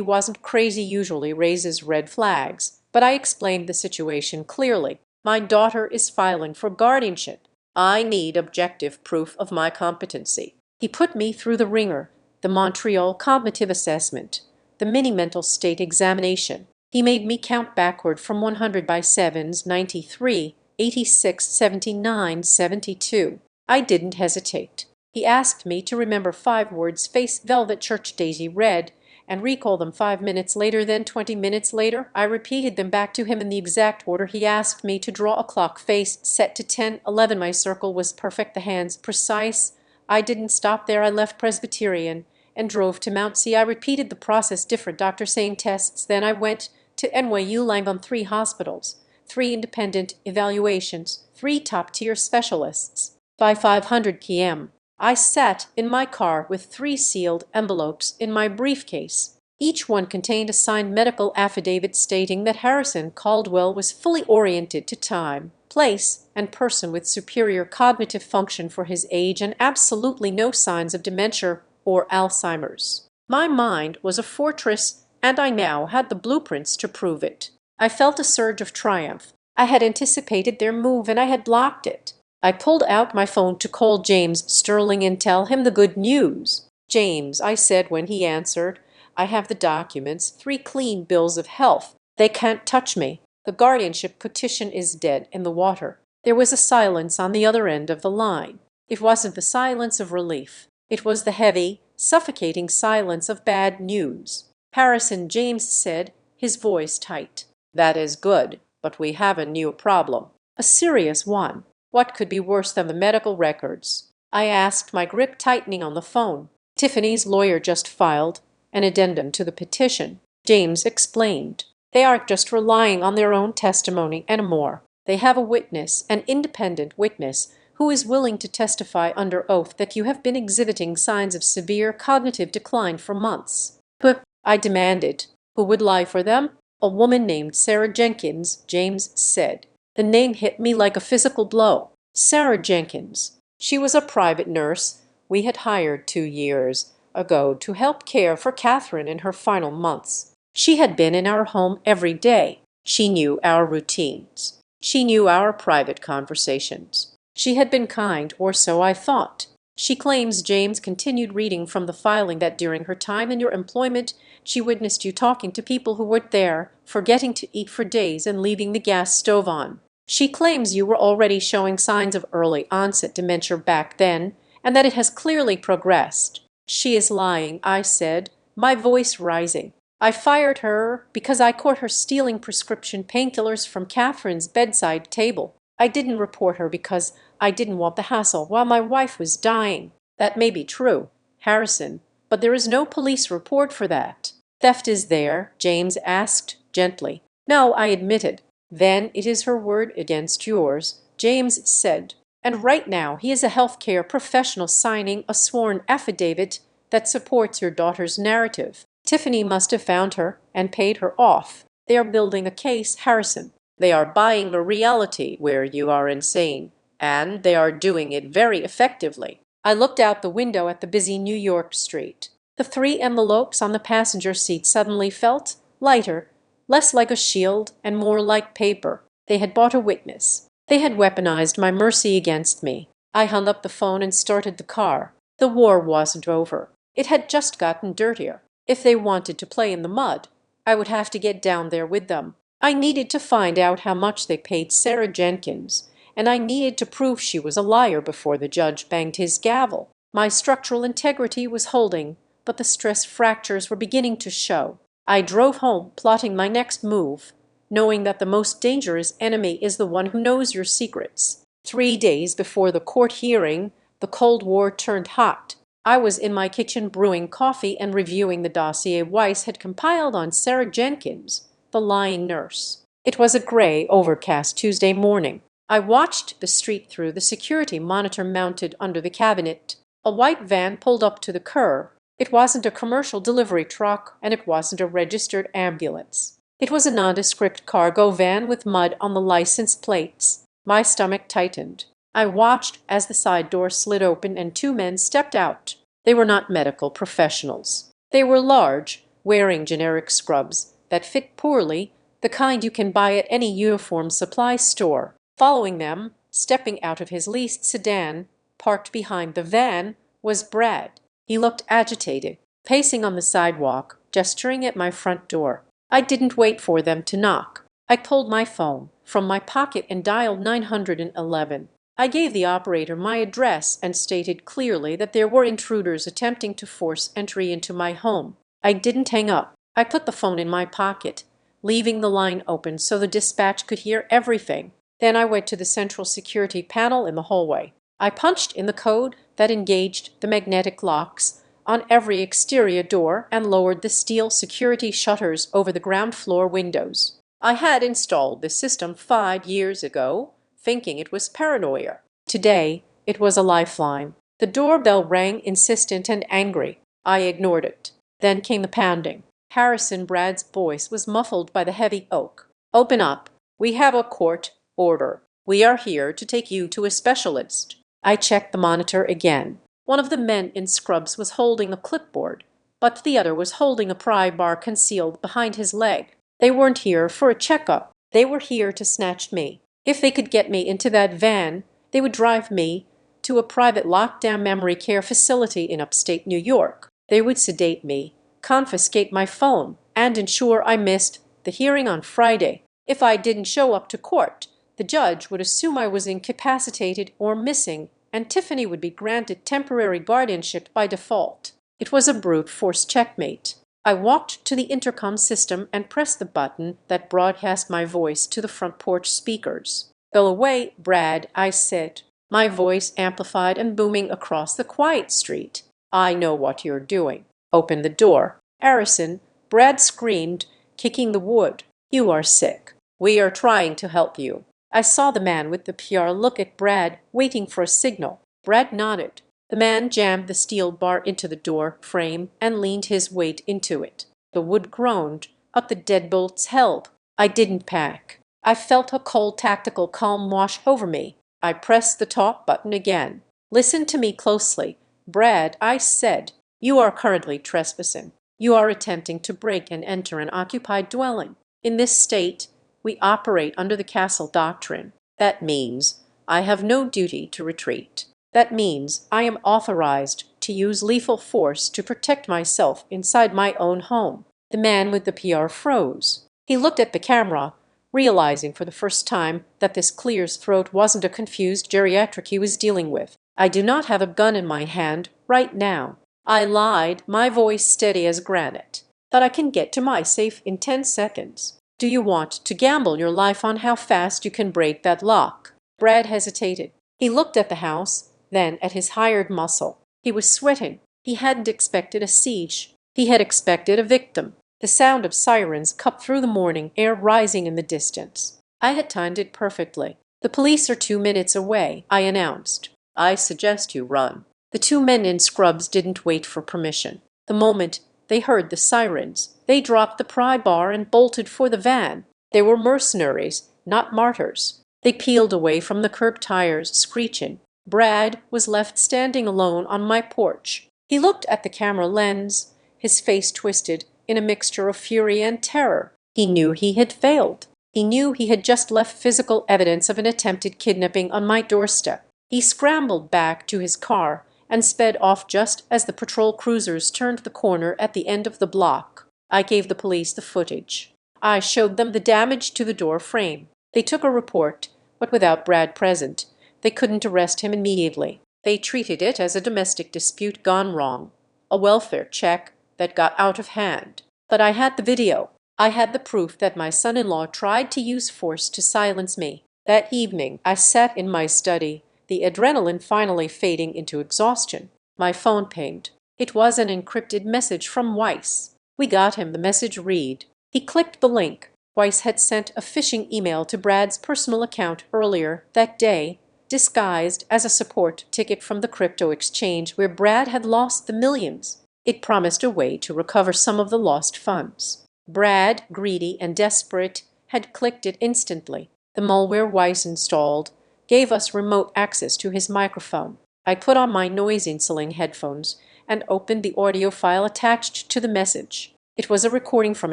wasn't crazy usually raises red flags, but I explained the situation clearly. "My daughter is filing for guardianship. I need objective proof of my competency." He put me through the ringer, the Montreal Cognitive Assessment, the Mini Mental State Examination. He made me count backward from 100 by 7s, 93, 86, 79, 72. I didn't hesitate. He asked me to remember 5 words: face, velvet, church, daisy, red, and recall them 5 minutes later. Then 20 minutes later, I repeated them back to him in the exact order he asked me to draw a clock face set to 10, 11. My circle was perfect, the hands precise. I didn't stop there. I left Presbyterian and drove to Mount C. I repeated the process, different doctor, same tests. Then I went to NYU Langone, 3 hospitals, 3 independent evaluations, 3 top-tier specialists. By 500 p.m., I sat in my car with 3 sealed envelopes in my briefcase. Each one contained a signed medical affidavit stating that Harrison Caldwell was fully oriented to time, place, and person with superior cognitive function for his age and absolutely no signs of dementia or Alzheimer's. My mind was a fortress, and I now had the blueprints to prove it. I felt a surge of triumph. I had anticipated their move, and I had blocked it. I pulled out my phone to call James Sterling and tell him the good news. "James," I said when he answered, "I have the documents, 3 clean bills of health. They can't touch me. The guardianship petition is dead in the water." There was a silence on the other end of the line. It wasn't the silence of relief. It was the heavy, suffocating silence of bad news. "Harrison," James said, his voice tight. "That is good, but we have a new problem. A serious one. What could be worse than the medical records?" I asked, my grip tightening on the phone. "Tiffany's lawyer just filed an addendum to the petition," James explained. "They aren't just relying on their own testimony anymore. They have a witness, an independent witness, who is willing to testify under oath that you have been exhibiting signs of severe cognitive decline for months." "But," I demanded, "who would lie for them?" "A woman named Sarah Jenkins," James said. The name hit me like a physical blow. Sarah Jenkins. She was a private nurse we had hired 2 years ago to help care for Catherine in her final months. She had been in our home every day. She knew our routines. She knew our private conversations. She had been kind, or so I thought. She claims James continued reading from the filing that during her time in your employment, she witnessed you talking to people who weren't there, forgetting to eat for days and leaving the gas stove on. She claims you were already showing signs of early onset dementia back then, and that it has clearly progressed. She is lying, I said, my voice rising. I fired her because I caught her stealing prescription painkillers from Catherine's bedside table. I didn't report her because I didn't want the hassle while my wife was dying. That may be true, Harrison, but there is no police report for that. Theft is there? James asked gently. No, I admitted. Then it is her word against yours, James said. And right now he is a healthcare professional signing a sworn affidavit that supports your daughter's narrative. Tiffany must have found her and paid her off. They are building a case, Harrison. They are buying a reality where you are insane, and they are doing it very effectively. I looked out the window at the busy New York street. The 3 envelopes on the passenger seat suddenly felt lighter, less like a shield and more like paper. They had bought a witness. They had weaponized my mercy against me. I hung up the phone and started the car. The war wasn't over. It had just gotten dirtier. If they wanted to play in the mud, I would have to get down there with them. I needed to find out how much they paid Sarah Jenkins, and I needed to prove she was a liar before the judge banged his gavel. My structural integrity was holding, but the stress fractures were beginning to show. I drove home, plotting my next move, knowing that the most dangerous enemy is the one who knows your secrets. 3 days before the court hearing, the Cold War turned hot. I was in my kitchen brewing coffee and reviewing the dossier Weiss had compiled on Sarah Jenkins, the lying nurse. It was a gray, overcast Tuesday morning. I watched the street through the security monitor mounted under the cabinet. A white van pulled up to the curb. It wasn't a commercial delivery truck, and it wasn't a registered ambulance. It was a nondescript cargo van with mud on the license plates. My stomach tightened. I watched as the side door slid open and 2 men stepped out. They were not medical professionals. They were large, wearing generic scrubs that fit poorly, the kind you can buy at any uniform supply store. Following them, stepping out of his leased sedan, parked behind the van, was Brad. He looked agitated, pacing on the sidewalk, gesturing at my front door. I didn't wait for them to knock. I pulled my phone from my pocket and dialed 911. I gave the operator my address and stated clearly that there were intruders attempting to force entry into my home. I didn't hang up. I put the phone in my pocket, leaving the line open so the dispatch could hear everything. Then I went to the central security panel in the hallway. I punched in the code that engaged the magnetic locks on every exterior door and lowered the steel security shutters over the ground floor windows. I had installed this system 5 years ago, thinking it was paranoia. Today, it was a lifeline. The doorbell rang insistent and angry. I ignored it. Then came the pounding. Harrison Brad's voice was muffled by the heavy oak. Open up. We have a court order. We are here to take you to a specialist. I checked the monitor again. One of the men in scrubs was holding a clipboard, but the other was holding a pry bar concealed behind his leg. They weren't here for a checkup. They were here to snatch me. If they could get me into that van, they would drive me to a private lockdown memory care facility in upstate New York. They would sedate me, confiscate my phone, and ensure I missed the hearing on Friday. If I didn't show up to court, the judge would assume I was incapacitated or missing, and Tiffany would be granted temporary guardianship by default. It was a brute force checkmate. I walked to the intercom system and pressed the button that broadcast my voice to the front porch speakers. Go away, Brad, I said, my voice amplified and booming across the quiet street. I know what you're doing. Open the door. Harrison, Brad screamed, kicking the wood. You are sick. We are trying to help you. I saw the man with the PR look at Brad, waiting for a signal. Brad nodded. The man jammed the steel bar into the door frame and leaned his weight into it. The wood groaned, but the deadbolts held. I didn't panic. I felt a cold tactical calm wash over me. I pressed the talk button again. Listen to me closely. Brad, I said, you are currently trespassing. You are attempting to break and enter an occupied dwelling. In this state, we operate under the castle doctrine. That means I have no duty to retreat. That means I am authorized to use lethal force to protect myself inside my own home. The man with the PR froze. He looked at the camera, realizing for the first time that this clear's throat wasn't a confused geriatric he was dealing with. I do not have a gun in my hand right now. I lied, my voice steady as granite, that I can get to my safe in 10 seconds. Do you want to gamble your life on how fast you can break that lock? Brad hesitated. He looked at the house, then at his hired muscle. He was sweating. He hadn't expected a siege. He had expected a victim. The sound of sirens cut through the morning air rising in the distance. I had timed it perfectly. The police are 2 minutes away, I announced. I suggest you run. The two men in scrubs didn't wait for permission. The moment they heard the sirens, they dropped the pry bar and bolted for the van. They were mercenaries, not martyrs. They peeled away from the curb tires, screeching. Brad was left standing alone on my porch. He looked at the camera lens, his face twisted in a mixture of fury and terror. He knew he had failed. He knew he had just left physical evidence of an attempted kidnapping on my doorstep. He scrambled back to his car and sped off just as the patrol cruisers turned the corner at the end of the block. I gave the police the footage. I showed them the damage to the door frame. They took a report, but without Brad present, they couldn't arrest him immediately. They treated it as a domestic dispute gone wrong, a welfare check that got out of hand. But I had the video. I had the proof that my son-in-law tried to use force to silence me. That evening, I sat in my study, the adrenaline finally fading into exhaustion. My phone pinged. It was an encrypted message from Weiss. We got him the message read. He clicked the link. Weiss had sent a phishing email to Brad's personal account earlier that day, disguised as a support ticket from the crypto exchange where Brad had lost the millions. It promised a way to recover some of the lost funds. Brad, greedy and desperate, had clicked it instantly. The malware Weiss installed gave us remote access to his microphone. I put on my noise-canceling headphones and opened the audio file attached to the message. It was a recording from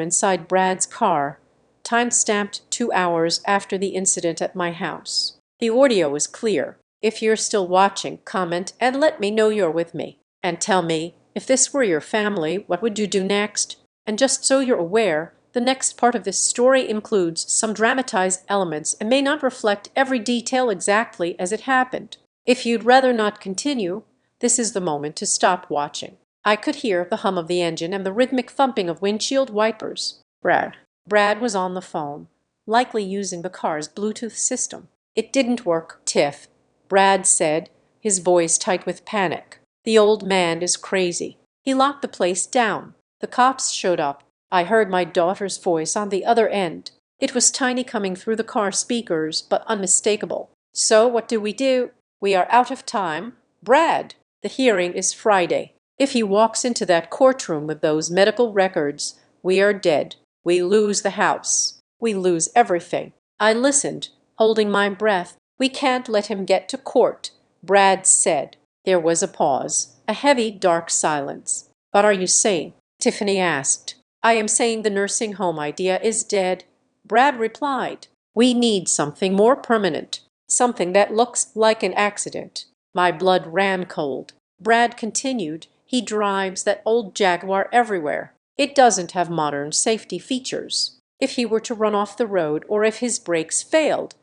inside Brad's car, time-stamped 2 hours after the incident at my house. The audio was clear. If you're still watching, comment and let me know you're with me. And tell me, if this were your family, what would you do next? And just so you're aware, the next part of this story includes some dramatized elements and may not reflect every detail exactly as it happened. If you'd rather not continue, this is the moment to stop watching. I could hear the hum of the engine and the rhythmic thumping of windshield wipers. Brad was on the phone, likely using the car's Bluetooth system. It didn't work, Tiff, Brad said, his voice tight with panic. The old man is crazy. He locked the place down. The cops showed up. I heard my daughter's voice on the other end. It was tiny coming through the car speakers, but unmistakable. So what do? We are out of time. Brad, the hearing is Friday. If he walks into that courtroom with those medical records, we are dead. We lose the house. We lose everything. I listened, holding my breath. We can't let him get to court, Brad said. There was a pause, a heavy, dark silence. What are you saying? Tiffany asked. I am saying the nursing home idea is dead, Brad replied. We need something more permanent, something that looks like an accident. My blood ran cold. Brad continued. He drives that old Jaguar everywhere. It doesn't have modern safety features. If he were to run off the road or if his brakes failed,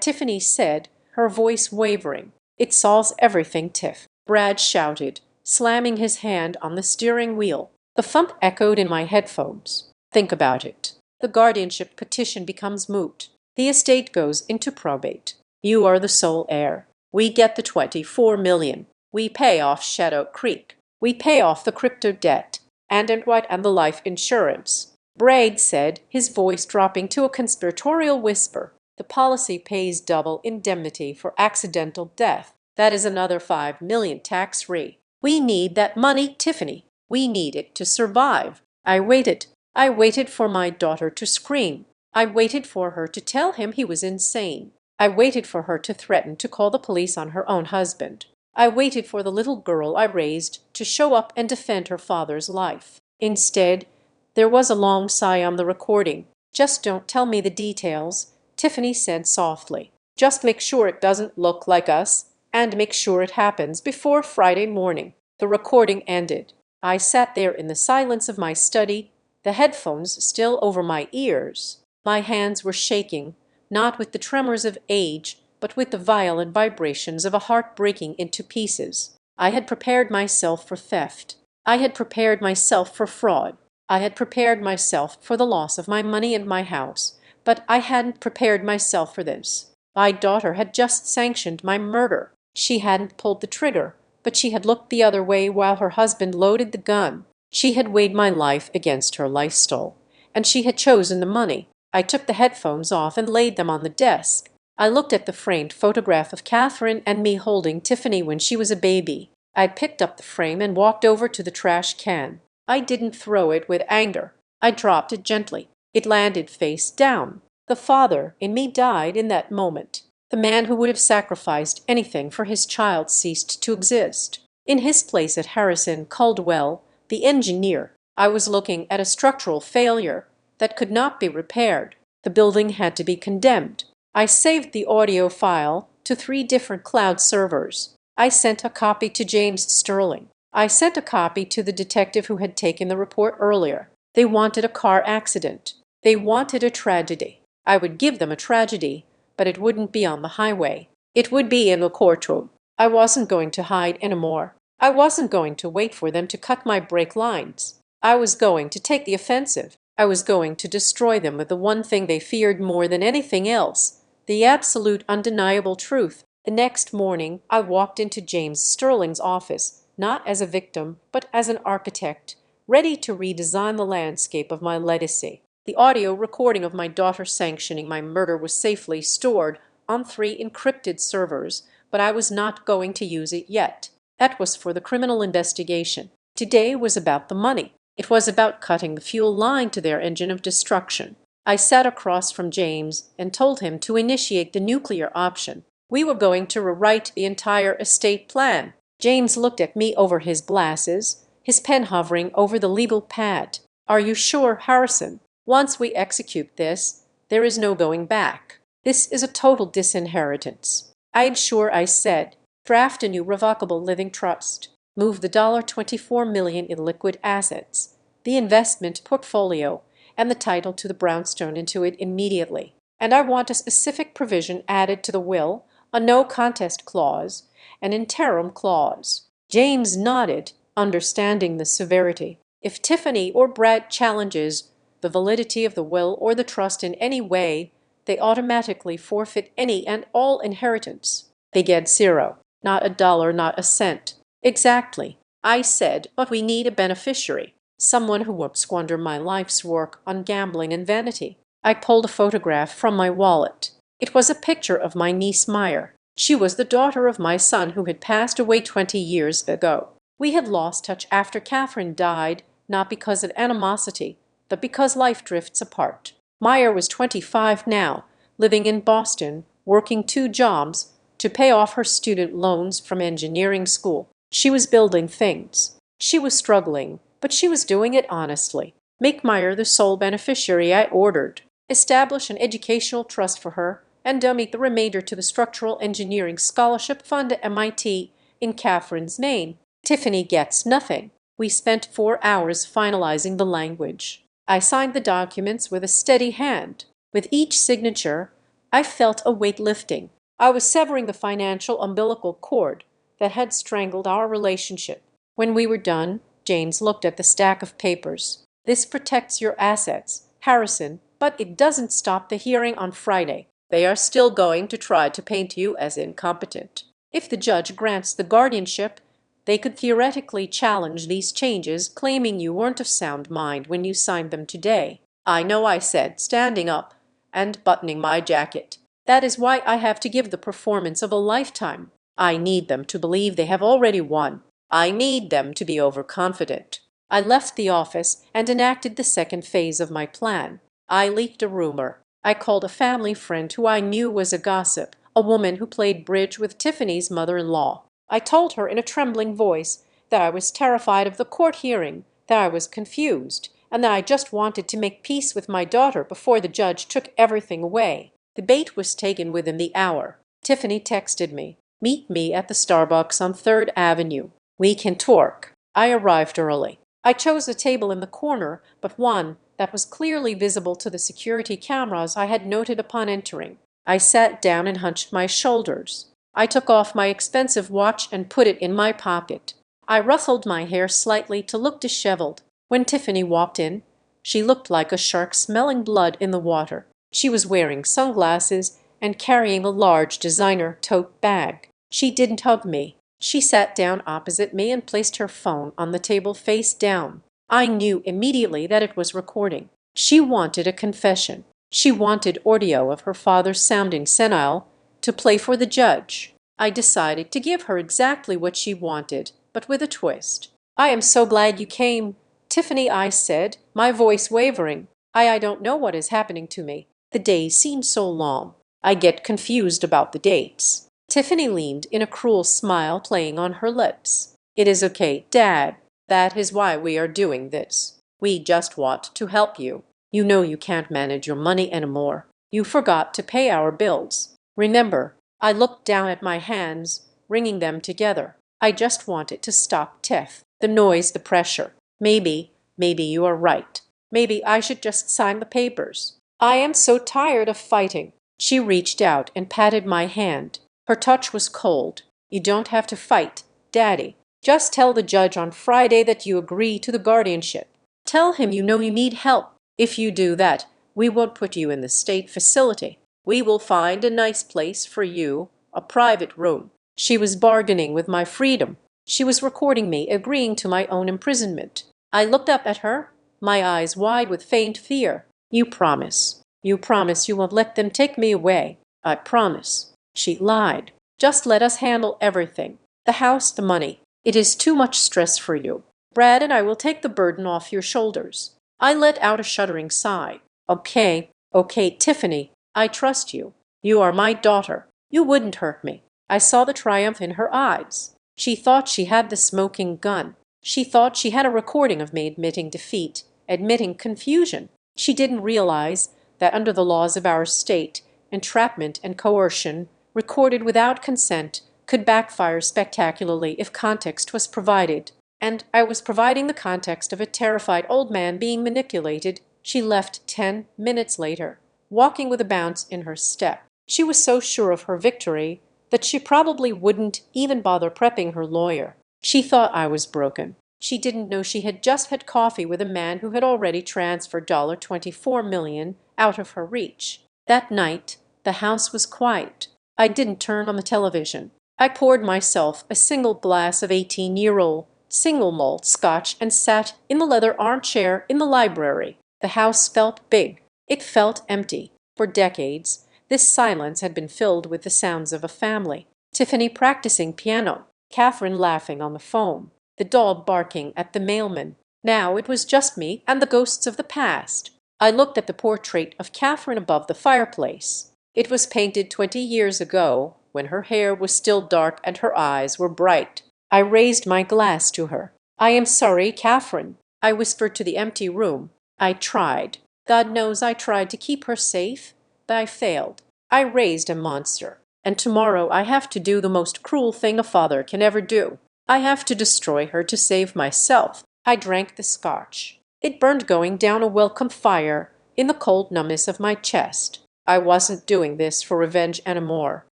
Tiffany said, her voice wavering. It solves everything, Tiff, Brad shouted, slamming his hand on the steering wheel. The thump echoed in my headphones. Think about it. The guardianship petition becomes moot. The estate goes into probate. You are the sole heir. We get the 24 million. We pay off Shadow Creek. We pay off the crypto debt and the life insurance. Brad said, his voice dropping to a conspiratorial whisper. The policy pays double indemnity for accidental death. That is another 5 million tax-free. We need that money, Tiffany. We need it to survive. I waited. I waited for my daughter to scream. I waited for her to tell him he was insane. I waited for her to threaten to call the police on her own husband. I waited for the little girl I raised to show up and defend her father's life. Instead, there was a long sigh on the recording. Just don't tell me the details, Tiffany said softly. Just make sure it doesn't look like us. and make sure it happens before Friday morning." The recording ended. I sat there in the silence of my study, the headphones still over my ears. My hands were shaking, not with the tremors of age, but with the violent vibrations of a heart breaking into pieces. I had prepared myself for theft. I had prepared myself for fraud. I had prepared myself for the loss of my money and my house. But I hadn't prepared myself for this. My daughter had just sanctioned my murder. She hadn't pulled the trigger, but she had looked the other way while her husband loaded the gun. She had weighed my life against her lifestyle, and she had chosen the money. I took the headphones off and laid them on the desk. I looked at the framed photograph of Catherine and me holding Tiffany when she was a baby. I picked up the frame and walked over to the trash can. I didn't throw it with anger. I dropped it gently. It landed face down. The father in me died in that moment. The man who would have sacrificed anything for his child ceased to exist. In his place at Harrison Caldwell, the engineer, I was looking at a structural failure that could not be repaired. The building had to be condemned. I saved the audio file to 3 different cloud servers. I sent a copy to James Sterling. I sent a copy to the detective who had taken the report earlier. They wanted a car accident. They wanted a tragedy. I would give them a tragedy, but it wouldn't be on the highway. It would be in the courtroom. I wasn't going to hide anymore. I wasn't going to wait for them to cut my brake lines. I was going to take the offensive. I was going to destroy them with the one thing they feared more than anything else, the absolute undeniable truth. The next morning, I walked into James Sterling's office, not as a victim, but as an architect, ready to redesign the landscape of my legacy. The audio recording of my daughter sanctioning my murder was safely stored on 3 encrypted servers, but I was not going to use it yet. That was for the criminal investigation. Today was about the money. It was about cutting the fuel line to their engine of destruction. I sat across from James and told him to initiate the nuclear option. We were going to rewrite the entire estate plan. James looked at me over his glasses, his pen hovering over the legal pad. "Are you sure, Harrison? Once we execute this, there is no going back. This is a total disinheritance." "I'm sure," I said. "Draft a new revocable living trust. Move the $24 million in liquid assets, the investment portfolio, and the title to the brownstone into it immediately. And I want a specific provision added to the will, a no contest clause, an interim clause." James nodded, understanding the severity. If Tiffany or Brad challenges the validity of the will or the trust in any way, they automatically forfeit any and all inheritance. They get zero, not a dollar, not a cent. "Exactly," I said, "but we need a beneficiary, someone who won't squander my life's work on gambling and vanity." I pulled a photograph from my wallet. It was a picture of my niece Meyer. She was the daughter of my son who had passed away 20 years ago. We had lost touch after Catherine died, not because of animosity, but because life drifts apart. Meyer was 25 now, living in Boston, working 2 jobs to pay off her student loans from engineering school. She was building things. She was struggling, but she was doing it honestly. Make Meyer the sole beneficiary, I ordered. Establish an educational trust for her, and donate the remainder to the Structural Engineering Scholarship Fund at MIT in Catherine's name. Tiffany gets nothing. We spent 4 hours finalizing the language. I signed the documents with a steady hand. With each signature, I felt a weight lifting. I was severing the financial umbilical cord that had strangled our relationship. When we were done, James looked at the stack of papers. "This protects your assets, Harrison, but it doesn't stop the hearing on Friday. They are still going to try to paint you as incompetent. If the judge grants the guardianship, they could theoretically challenge these changes, claiming you weren't of sound mind when you signed them today." "I know," I said, standing up and buttoning my jacket. "That is why I have to give the performance of a lifetime. I need them to believe they have already won. I need them to be overconfident." I left the office and enacted the second phase of my plan. I leaked a rumor. I called a family friend who I knew was a gossip, a woman who played bridge with Tiffany's mother-in-law. I told her in a trembling voice that I was terrified of the court hearing, that I was confused, and that I just wanted to make peace with my daughter before the judge took everything away. The bait was taken within the hour. Tiffany texted me. Meet me at the Starbucks on 3rd Avenue. We can talk. I arrived early. I chose a table in the corner, but one that was clearly visible to the security cameras I had noted upon entering. I sat down and hunched my shoulders. I took off my expensive watch and put it in my pocket. I ruffled my hair slightly to look disheveled. When Tiffany walked in, she looked like a shark smelling blood in the water. She was wearing sunglasses and carrying a large designer tote bag. She didn't hug me. She sat down opposite me and placed her phone on the table face down. I knew immediately that it was recording. She wanted a confession. She wanted audio of her father sounding senile to play for the judge. I decided to give her exactly what she wanted, but with a twist. "I am so glad you came, Tiffany," I said, my voice wavering. I don't know what is happening to me. The days seem so long. I get confused about the dates." Tiffany leaned in a cruel smile playing on her lips. "It is okay, Dad. That is why we are doing this. We just want to help you. You know you can't manage your money anymore. You forgot to pay our bills. Remember?" I looked down at my hands, wringing them together. I just wanted to stop Tiff. The noise, the pressure. Maybe you are right. Maybe I should just sign the papers. I am so tired of fighting." She reached out and patted my hand. Her touch was cold. "You don't have to fight, Daddy. Just tell the judge on Friday that you agree to the guardianship. Tell him you know you need help. If you do that, we won't put you in the state facility. We will find a nice place for you, a private room." She was bargaining with my freedom. She was recording me agreeing to my own imprisonment. I looked up at her, my eyes wide with faint fear. "You promise. You promise you won't let them take me away." "I promise." She lied. "Just let us handle everything. The house, the money. It is too much stress for you. Brad and I will take the burden off your shoulders." I let out a shuddering sigh. Okay, Tiffany. I trust you. You are my daughter. You wouldn't hurt me." I saw the triumph in her eyes. She thought she had the smoking gun. She thought she had a recording of me admitting defeat, admitting confusion. She didn't realize that under the laws of our state, entrapment and coercion, recorded without consent, could backfire spectacularly if context was provided. And I was providing the context of a terrified old man being manipulated. She left 10 minutes later, walking with a bounce in her step. She was so sure of her victory that she probably wouldn't even bother prepping her lawyer. She thought I was broken. She didn't know she had just had coffee with a man who had already transferred $24 million out of her reach. That night, the house was quiet. I didn't turn on the television. I poured myself a single glass of 18-year-old single malt scotch and sat in the leather armchair in the library. The house felt big. It felt empty. For decades, this silence had been filled with the sounds of a family. Tiffany practicing piano, Catherine laughing on the phone, the dog barking at the mailman. Now it was just me and the ghosts of the past. I looked at the portrait of Catherine above the fireplace. It was painted 20 years ago, when her hair was still dark and her eyes were bright. I raised my glass to her. "I am sorry, Catherine," I whispered to the empty room. I tried. God knows I tried to keep her safe, but I failed. I raised a monster. And tomorrow I have to do the most cruel thing a father can ever do. I have to destroy her to save myself. I drank the scotch. It burned going down a welcome fire in the cold numbness of my chest. I wasn't doing this for revenge anymore.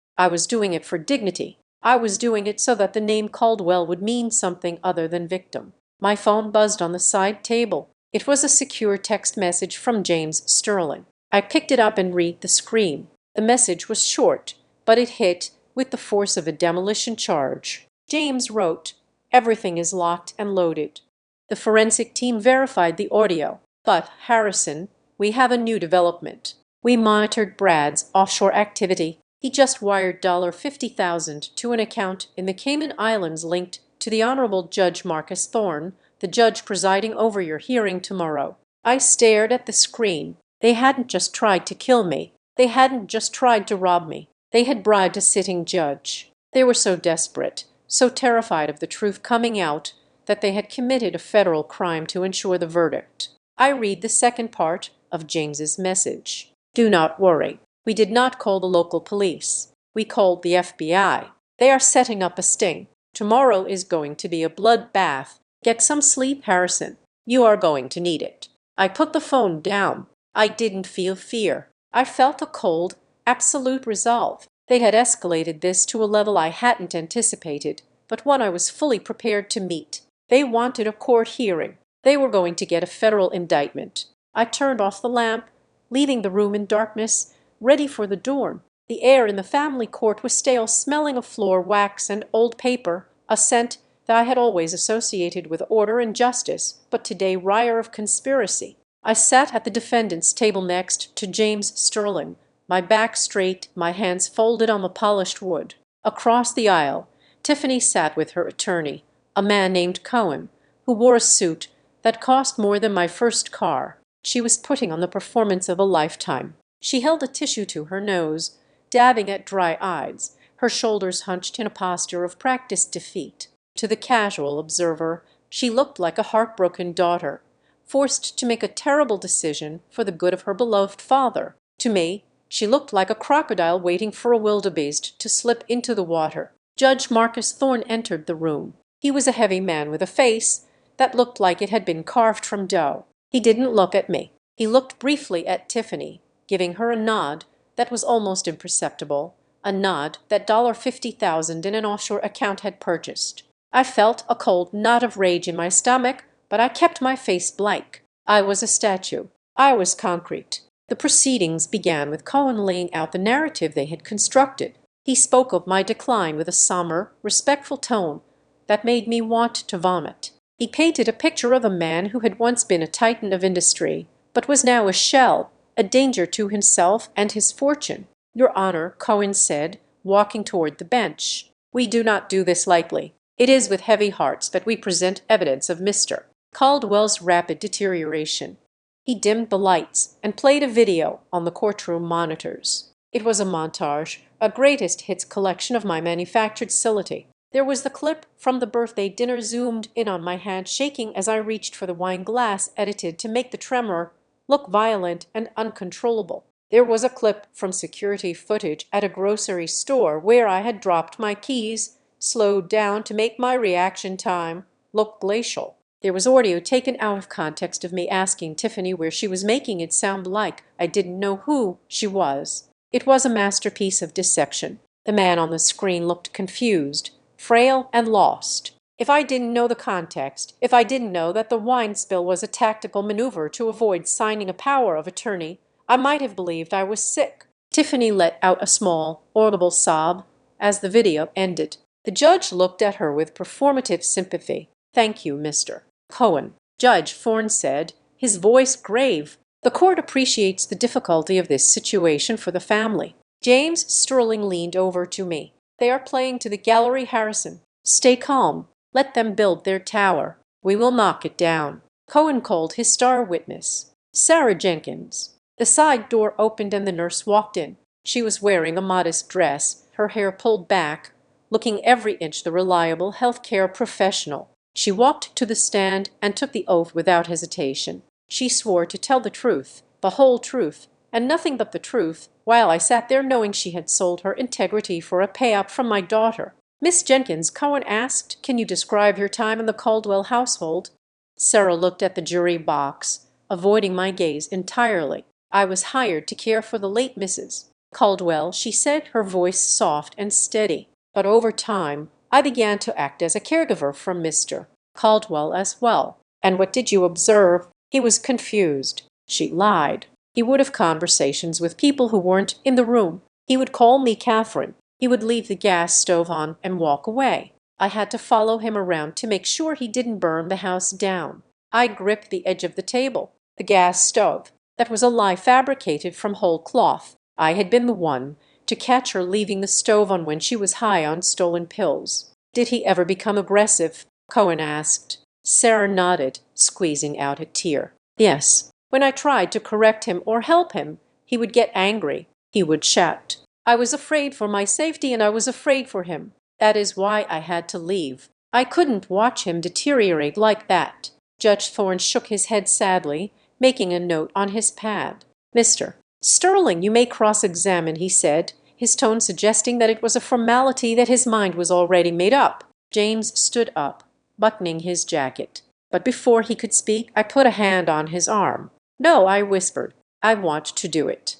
I was doing it for dignity. I was doing it so that the name Caldwell would mean something other than victim. My phone buzzed on the side table. It was a secure text message from James Sterling. I picked it up and read the screen. The message was short, but it hit with the force of a demolition charge. James wrote, "Everything is locked and loaded." The forensic team verified the audio. "But, Harrison, we have a new development. We monitored Brad's offshore activity. He just wired $50,000 to an account in the Cayman Islands linked to the Honorable Judge Marcus Thorne, the judge presiding over your hearing tomorrow." I stared at the screen. They hadn't just tried to kill me. They hadn't just tried to rob me. They had bribed a sitting judge. They were so desperate, so terrified of the truth coming out, that they had committed a federal crime to ensure the verdict. I read the second part of James's message. "Do not worry. We did not call the local police. We called the FBI. They are setting up a sting. Tomorrow is going to be a bloodbath. Get some sleep, Harrison. You are going to need it." I put the phone down. I didn't feel fear. I felt a cold, absolute resolve. They had escalated this to a level I hadn't anticipated, but one I was fully prepared to meet. They wanted a court hearing. They were going to get a federal indictment. I turned off the lamp, leaving the room in darkness, ready for the dawn. The air in the family court was stale, smelling of floor wax and old paper, a scent that I had always associated with order and justice, but today wryer of conspiracy. I sat at the defendant's table next to James Sterling, my back straight, my hands folded on the polished wood. Across the aisle, Tiffany sat with her attorney, a man named Cohen, who wore a suit that cost more than my first car. She was putting on the performance of a lifetime. She held a tissue to her nose, dabbing at dry eyes, her shoulders hunched in a posture of practiced defeat. To the casual observer, she looked like a heartbroken daughter, forced to make a terrible decision for the good of her beloved father. To me, she looked like a crocodile waiting for a wildebeest to slip into the water. Judge Marcus Thorne entered the room. He was a heavy man with a face that looked like it had been carved from dough. He didn't look at me. He looked briefly at Tiffany, giving her a nod that was almost imperceptible, a nod that $50,000 in an offshore account had purchased. I felt a cold knot of rage in my stomach, but I kept my face blank. I was a statue. I was concrete. The proceedings began with Cohen laying out the narrative they had constructed. He spoke of my decline with a somber, respectful tone that made me want to vomit. He painted a picture of a man who had once been a titan of industry, but was now a shell, a danger to himself and his fortune. "Your Honor," Cohen said, walking toward the bench, "we do not do this lightly. It is with heavy hearts that we present evidence of Mr. Caldwell's rapid deterioration." He dimmed the lights and played a video on the courtroom monitors. It was a montage, a greatest hits collection of my manufactured sility. There was the clip from the birthday dinner zoomed in on my hand shaking as I reached for the wine glass, edited to make the tremor look violent and uncontrollable. There was a clip from security footage at a grocery store where I had dropped my keys, slowed down to make my reaction time look glacial. There was audio taken out of context of me asking Tiffany where she was, making it sound like I didn't know who she was. It was a masterpiece of dissection. The man on the screen looked confused, frail, and lost. If I didn't know the context, if I didn't know that the wine spill was a tactical maneuver to avoid signing a power of attorney, I might have believed I was sick. Tiffany let out a small, audible sob as the video ended. The judge looked at her with performative sympathy. "Thank you, Mr. Cohen," Judge Thorne said, his voice grave. "The court appreciates the difficulty of this situation for the family." James Sterling leaned over to me. "They are playing to the gallery, Harrison. Stay calm. Let them build their tower. We will knock it down." Cohen called his star witness, Sarah Jenkins. The side door opened and the nurse walked in. She was wearing a modest dress, her hair pulled back, looking every inch the reliable healthcare professional. She walked to the stand and took the oath without hesitation. She swore to tell the truth, the whole truth, and nothing but the truth, while I sat there knowing she had sold her integrity for a payout from my daughter. "Miss Jenkins," Cohen asked, "can you describe your time in the Caldwell household?" Sarah looked at the jury box, avoiding my gaze entirely. "I was hired to care for the late Mrs. Caldwell," she said, her voice soft and steady. "But over time, I began to act as a caregiver for Mr. Caldwell as well." "And what did you observe?" He was confused. She lied. He would have conversations with people who weren't in the room. He would call me Catherine. He would leave the gas stove on and walk away. I had to follow him around to make sure he didn't burn the house down. I gripped the edge of the table, the gas stove. That was a lie fabricated from whole cloth. I had been the one to catch her leaving the stove on when she was high on stolen pills. "Did he ever become aggressive?" Cohen asked. Sarah nodded, squeezing out a tear. "Yes. When I tried to correct him or help him, he would get angry. He would shout. I was afraid for my safety and I was afraid for him. That is why I had to leave. I couldn't watch him deteriorate like that." Judge Thorne shook his head sadly, making a note on his pad. "Mr. Sterling, you may cross-examine," he said, his tone suggesting that it was a formality, that his mind was already made up. James stood up, buttoning his jacket. But before he could speak, I put a hand on his arm. "No," I whispered. "I want to do it."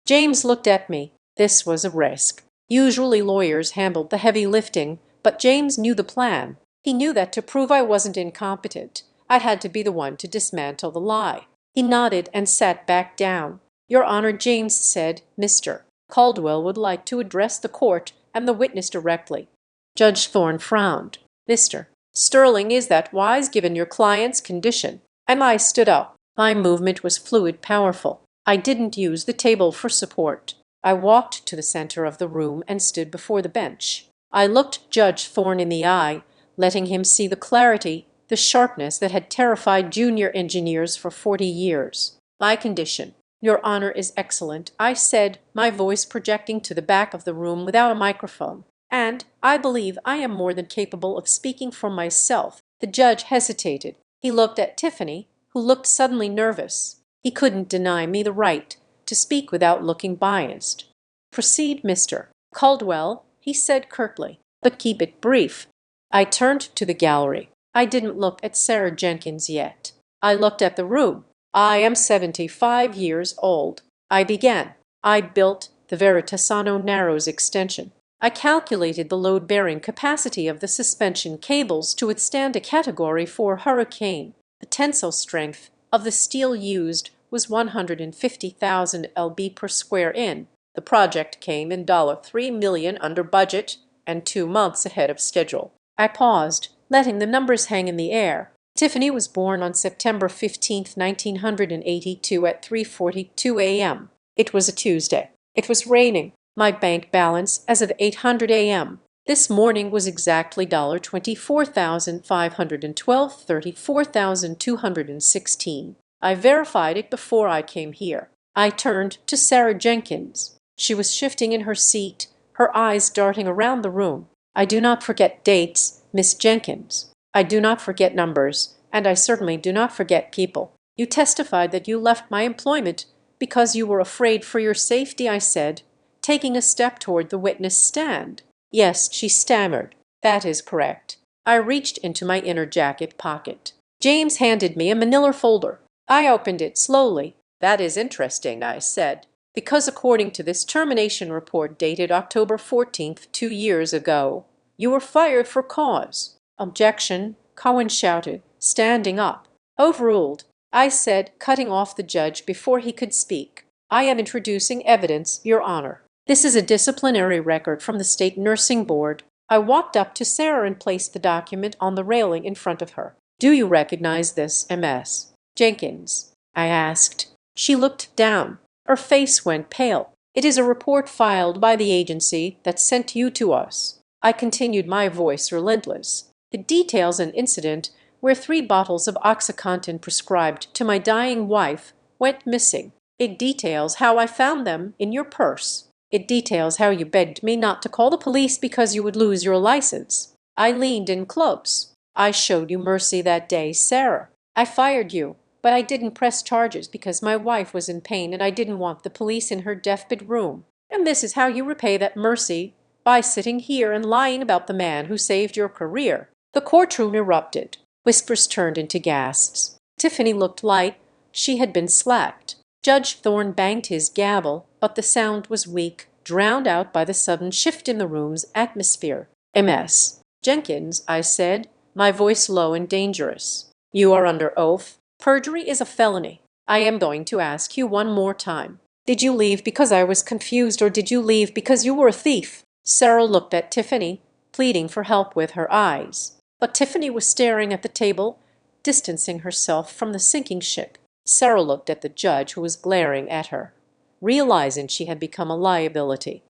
James looked at me. This was a risk. Usually lawyers handled the heavy lifting, but James knew the plan. He knew that to prove I wasn't incompetent, I had to be the one to dismantle the lie. He nodded and sat back down. "Your Honor," James said, "Mr. Caldwell would like to address the court and the witness directly." Judge Thorne frowned. "Mr. Sterling, is that wise given your client's condition?" And I stood up. My movement was fluid, powerful. I didn't use the table for support. I walked to the center of the room and stood before the bench. I looked Judge Thorne in the eye, letting him see the clarity, the sharpness that had terrified junior engineers for 40 years. "My condition, Your Honor, is excellent," I said, my voice projecting to the back of the room without a microphone. "And I believe I am more than capable of speaking for myself." The judge hesitated. He looked at Tiffany, who looked suddenly nervous. He couldn't deny me the right to speak without looking biased. "Proceed, Mr. Caldwell," he said curtly, "but keep it brief." I turned to the gallery. I didn't look at Sarah Jenkins yet. I looked at the room. "I am 75 years old," I began. "I built the Veritasano Narrows extension. I calculated the load-bearing capacity of the suspension cables to withstand a Category 4 hurricane. The tensile strength of the steel used was 150,000 lb per square in. The project came in $3 million under budget and 2 months ahead of schedule." I paused, letting the numbers hang in the air. Tiffany was born on September 15, 1982 at 3:42 a.m. It was a Tuesday. It was raining. My bank balance as of 800 a.m. this morning was exactly $24,512, 34,216. I verified it before I came here. I turned to Sarah Jenkins. She was shifting in her seat, her eyes darting around the room. "I do not forget dates, Miss Jenkins. I do not forget numbers, and I certainly do not forget people. You testified that you left my employment because you were afraid for your safety," I said, taking a step toward the witness stand. "Yes," she stammered. "That is correct." I reached into my inner jacket pocket. James handed me a manila folder. I opened it slowly. "That is interesting," I said, "because according to this termination report dated October 14th, 2 years ago, you were fired for cause." "Objection," Cohen shouted, standing up. "Overruled," I said, cutting off the judge before he could speak. "I am introducing evidence, Your Honor. This is a disciplinary record from the State Nursing Board." I walked up to Sarah and placed the document on the railing in front of her. "Do you recognize this, Ms. Jenkins?" I asked. She looked down. Her face went pale. "It is a report filed by the agency that sent you to us." I continued, my voice relentless. "The details an incident where 3 bottles of OxyContin prescribed to my dying wife went missing. It details how I found them in your purse. It details how you begged me not to call the police because you would lose your license. I leaned in close. I showed you mercy that day, Sarah. I fired you, but I didn't press charges because my wife was in pain and I didn't want the police in her deathbed room. And this is how you repay that mercy, by sitting here and lying about the man who saved your career." The courtroom erupted. Whispers turned into gasps. Tiffany looked light. She had been slapped. Judge Thorne banged his gavel, but the sound was weak, drowned out by the sudden shift in the room's atmosphere. "Ms. Jenkins," I said, my voice low and dangerous, "you are under oath. Perjury is a felony. I am going to ask you one more time. Did you leave because I was confused, or did you leave because you were a thief?" Sarah looked at Tiffany, pleading for help with her eyes. But Tiffany was staring at the table, distancing herself from the sinking ship. Sarah looked at the judge, who was glaring at her, realizing she had become a liability.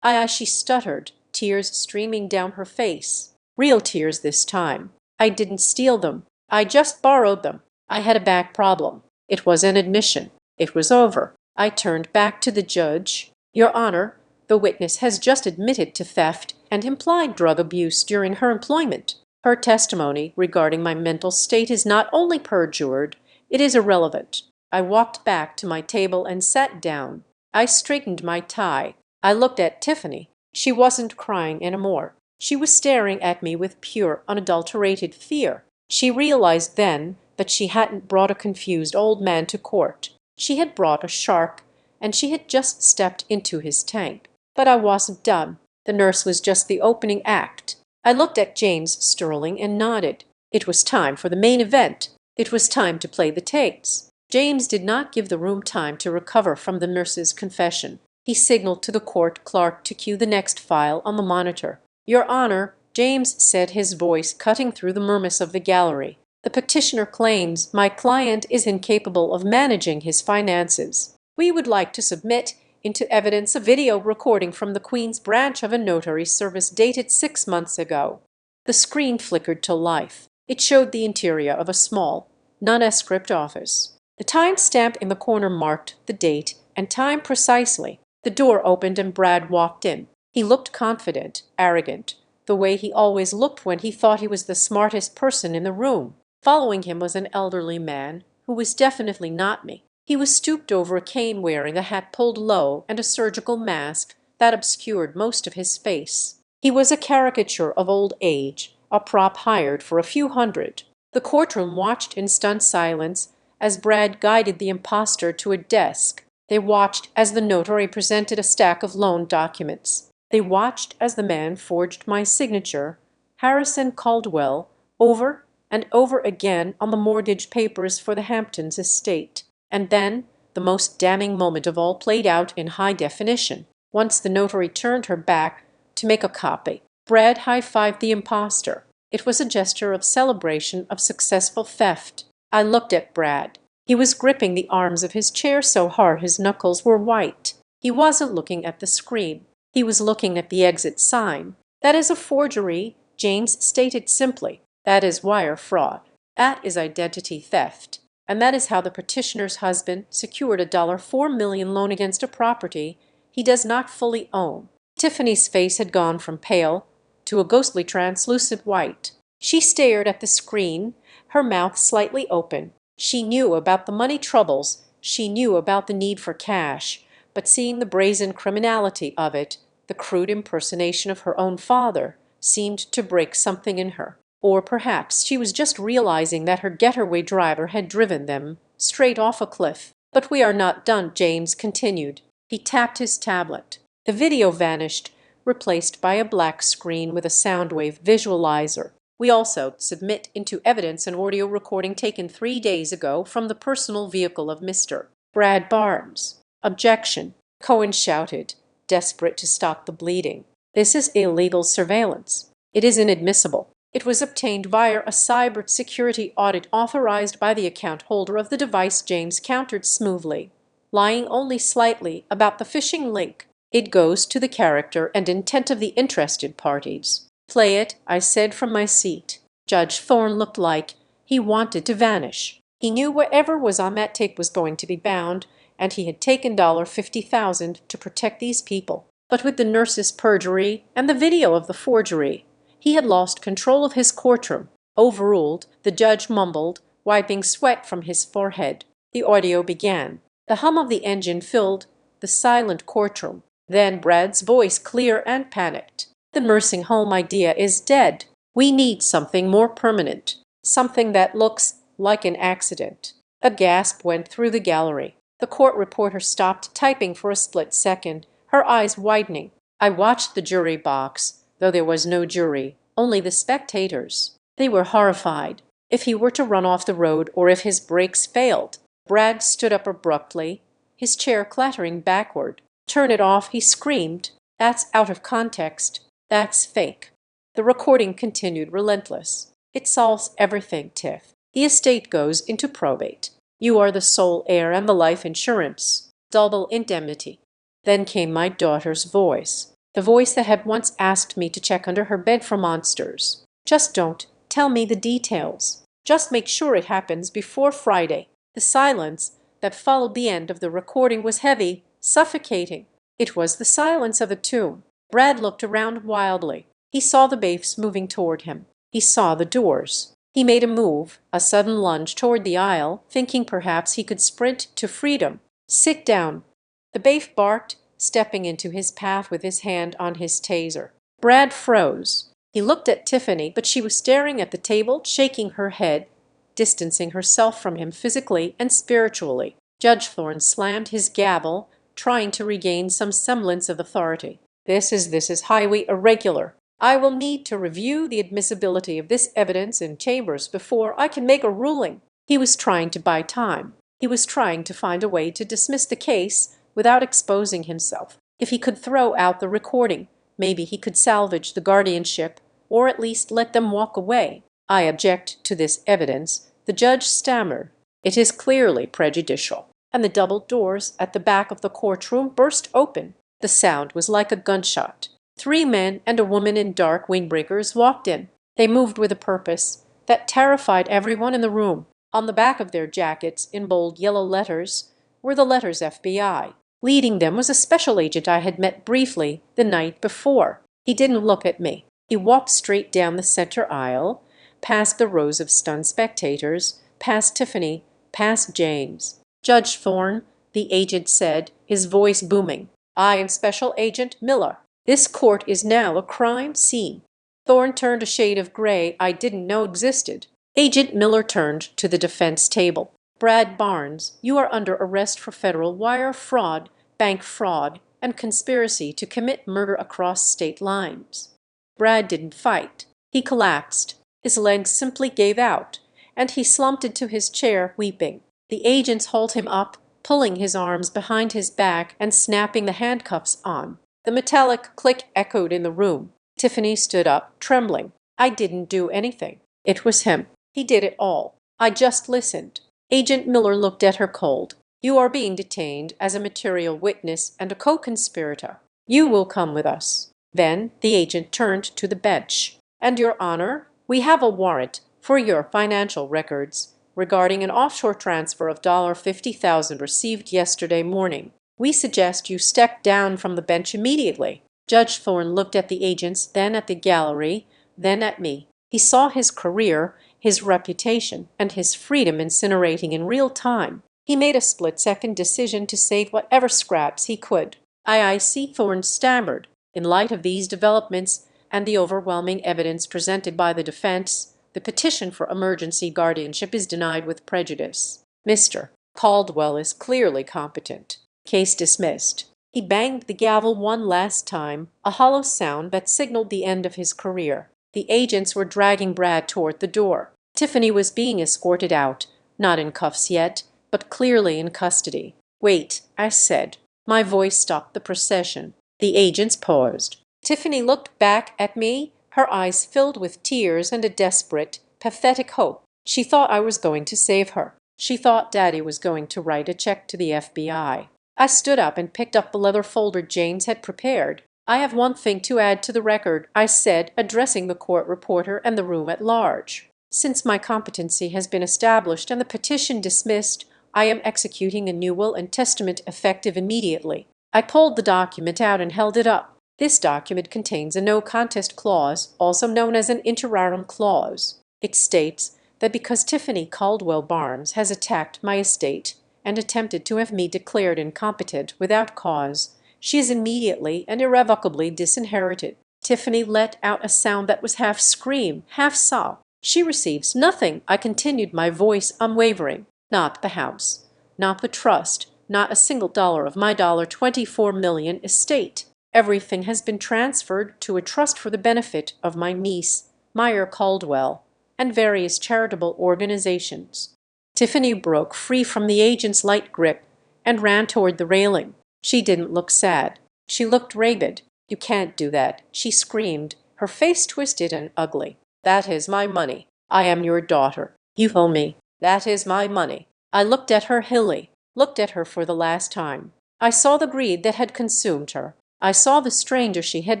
She stuttered, tears streaming down her face. Real tears this time. "I didn't steal them. I just borrowed them. I had a back problem." It was an admission. It was over. I turned back to the judge. "Your Honor, the witness has just admitted to theft and implied drug abuse during her employment. Her testimony regarding my mental state is not only perjured, it is irrelevant." I walked back to my table and sat down. I straightened my tie. I looked at Tiffany. She wasn't crying anymore. She was staring at me with pure, unadulterated fear. She realized then that she hadn't brought a confused old man to court. She had brought a shark, and she had just stepped into his tank. But I wasn't done. The nurse was just the opening act. I looked at James Sterling and nodded. It was time for the main event. It was time to play the tapes. James did not give the room time to recover from the nurse's confession. He signaled to the court clerk to cue the next file on the monitor. "Your Honor," James said, his voice cutting through the murmurs of the gallery, "the petitioner claims my client is incapable of managing his finances. We would like to submit into evidence a video recording from the Queen's branch of a notary service dated 6 months ago." The screen flickered to life. It showed the interior of a small, nondescript office. The time stamp in the corner marked the date and time precisely. The door opened and Brad walked in. He looked confident, arrogant, the way he always looked when he thought he was the smartest person in the room. Following him was an elderly man who was definitely not me. He was stooped over a cane, wearing a hat pulled low and a surgical mask that obscured most of his face. He was a caricature of old age, a prop hired for a few hundred. The courtroom watched in stunned silence as Brad guided the impostor to a desk. They watched as the notary presented a stack of loan documents. They watched as the man forged my signature, Harrison Caldwell, over and over again on the mortgage papers for the Hamptons estate. And then the most damning moment of all played out in high definition. Once the notary turned her back to make a copy, Brad high-fived the impostor. It was a gesture of celebration of successful theft. I looked at Brad. He was gripping the arms of his chair so hard his knuckles were white. He wasn't looking at the screen. He was looking at the exit sign. "That is a forgery," James stated simply. "That is wire fraud. That is identity theft. And that is how the petitioner's husband secured a $4 million loan against a property he does not fully own." Tiffany's face had gone from pale to a ghostly translucent white. She stared at the screen, her mouth slightly open. She knew about the money troubles, she knew about the need for cash, but seeing the brazen criminality of it, the crude impersonation of her own father, seemed to break something in her. Or perhaps she was just realizing that her getaway driver had driven them straight off a cliff. "But we are not done," James continued. He tapped his tablet. The video vanished, replaced by a black screen with a soundwave visualizer. "We also submit into evidence an audio recording taken 3 days ago from the personal vehicle of Mr. Brad Barnes." "Objection," Cohen shouted, desperate to stop the bleeding. "This is illegal surveillance. It is inadmissible. It was obtained via a cyber security audit authorized by the account holder of the device." James countered smoothly, lying only slightly about the phishing link. "It goes to the character and intent of the interested parties." "Play it," I said from my seat. Judge Thorne looked like he wanted to vanish. He knew whatever was on that tape was going to be bound, and he had taken $50,000 to protect these people. But with the nurse's perjury and the video of the forgery, he had lost control of his courtroom. Overruled, the judge mumbled, wiping sweat from his forehead. The audio began. The hum of the engine filled the silent courtroom. Then Brad's voice, clear and panicked. "The nursing home idea is dead. We need something more permanent, something that looks like an accident." A gasp went through the gallery. The court reporter stopped typing for a split second, her eyes widening. I watched the jury box, though there was no jury, only the spectators. They were horrified. If he were to run off the road or if his brakes failed. Brad stood up abruptly, his chair clattering backward. "Turn it off," he screamed. "That's out of context. That's fake." The recording continued, relentless. "It solves everything, Tiff. The estate goes into probate. You are the sole heir and the life insurance. Double indemnity." Then came my daughter's voice, the voice that had once asked me to check under her bed for monsters. "Just don't tell me the details. Just make sure it happens before Friday." The silence that followed the end of the recording was heavy, suffocating. It was the silence of a tomb. Brad looked around wildly. He saw the baifs moving toward him. He saw the doors. He made a move, a sudden lunge toward the aisle, thinking perhaps he could sprint to freedom. "Sit down." The baif barked, stepping into his path with his hand on his taser. Brad froze. He looked at Tiffany, but she was staring at the table, shaking her head, distancing herself from him physically and spiritually. Judge Thorne slammed his gavel, trying to regain some semblance of authority. This is highly irregular. I will need to review the admissibility of this evidence in chambers before I can make a ruling. He was trying to buy time. He was trying to find a way to dismiss the case without exposing himself. If he could throw out the recording, maybe he could salvage the guardianship, or at least let them walk away. I object to this evidence, the judge stammered. It is clearly prejudicial. And the double doors at the back of the courtroom burst open. The sound was like a gunshot. 3 men and a woman in dark windbreakers walked in. They moved with a purpose that terrified everyone in the room. On the back of their jackets, in bold yellow letters, were the letters FBI. Leading them was a special agent I had met briefly the night before. He didn't look at me. He walked straight down the center aisle, past the rows of stunned spectators, past Tiffany, past James. Judge Thorne, the agent said, his voice booming. I am Special Agent Miller. This court is now a crime scene. Thorne turned a shade of gray I didn't know existed. Agent Miller turned to the defense table. Brad Barnes, you are under arrest for federal wire fraud, bank fraud, and conspiracy to commit murder across state lines. Brad didn't fight. He collapsed. His legs simply gave out, and he slumped into his chair, weeping. The agents hauled him up, pulling his arms behind his back and snapping the handcuffs on. The metallic click echoed in the room. Tiffany stood up, trembling. I didn't do anything. It was him. He did it all. I just listened. Agent Miller looked at her cold. You are being detained as a material witness and a co-conspirator. You will come with us. Then the agent turned to the bench. And, Your Honor, we have a warrant for your financial records regarding an offshore transfer of $50,000 received yesterday morning. We suggest you step down from the bench immediately. Judge Thorne looked at the agents, then at the gallery, then at me. He saw his career, his reputation, and his freedom incinerating in real time. He made a split-second decision to save whatever scraps he could. I see, Thorne stammered. In light of these developments and the overwhelming evidence presented by the defense, the petition for emergency guardianship is denied with prejudice. Mr. Caldwell is clearly competent. Case dismissed. He banged the gavel one last time, a hollow sound that signaled the end of his career. The agents were dragging Brad toward the door. Tiffany was being escorted out, not in cuffs yet, but clearly in custody. Wait, I said. My voice stopped the procession. The agents paused. Tiffany looked back at me, her eyes filled with tears and a desperate, pathetic hope. She thought I was going to save her. She thought Daddy was going to write a check to the FBI. I stood up and picked up the leather folder James had prepared. I have one thing to add to the record, I said, addressing the court reporter and the room at large. Since my competency has been established and the petition dismissed, I am executing a new will and testament effective immediately. I pulled the document out and held it up. This document contains a no-contest clause, also known as an interarum clause. It states that because Tiffany Caldwell Barnes has attacked my estate and attempted to have me declared incompetent without cause, she is immediately and irrevocably disinherited. Tiffany let out a sound that was half scream, half sob. She receives nothing, I continued, my voice unwavering. Not the house, not the trust, not a single dollar of my $24 million estate. Everything has been transferred to a trust for the benefit of my niece, Meyer Caldwell, and various charitable organizations. Tiffany broke free from the agent's light grip and ran toward the railing. She didn't look sad. She looked rabid. You can't do that, she screamed, her face twisted and ugly. That is my money. I am your daughter. You owe me. That is my money. I looked at her hilly, looked at her for the last time. I saw the greed that had consumed her. I saw the stranger she had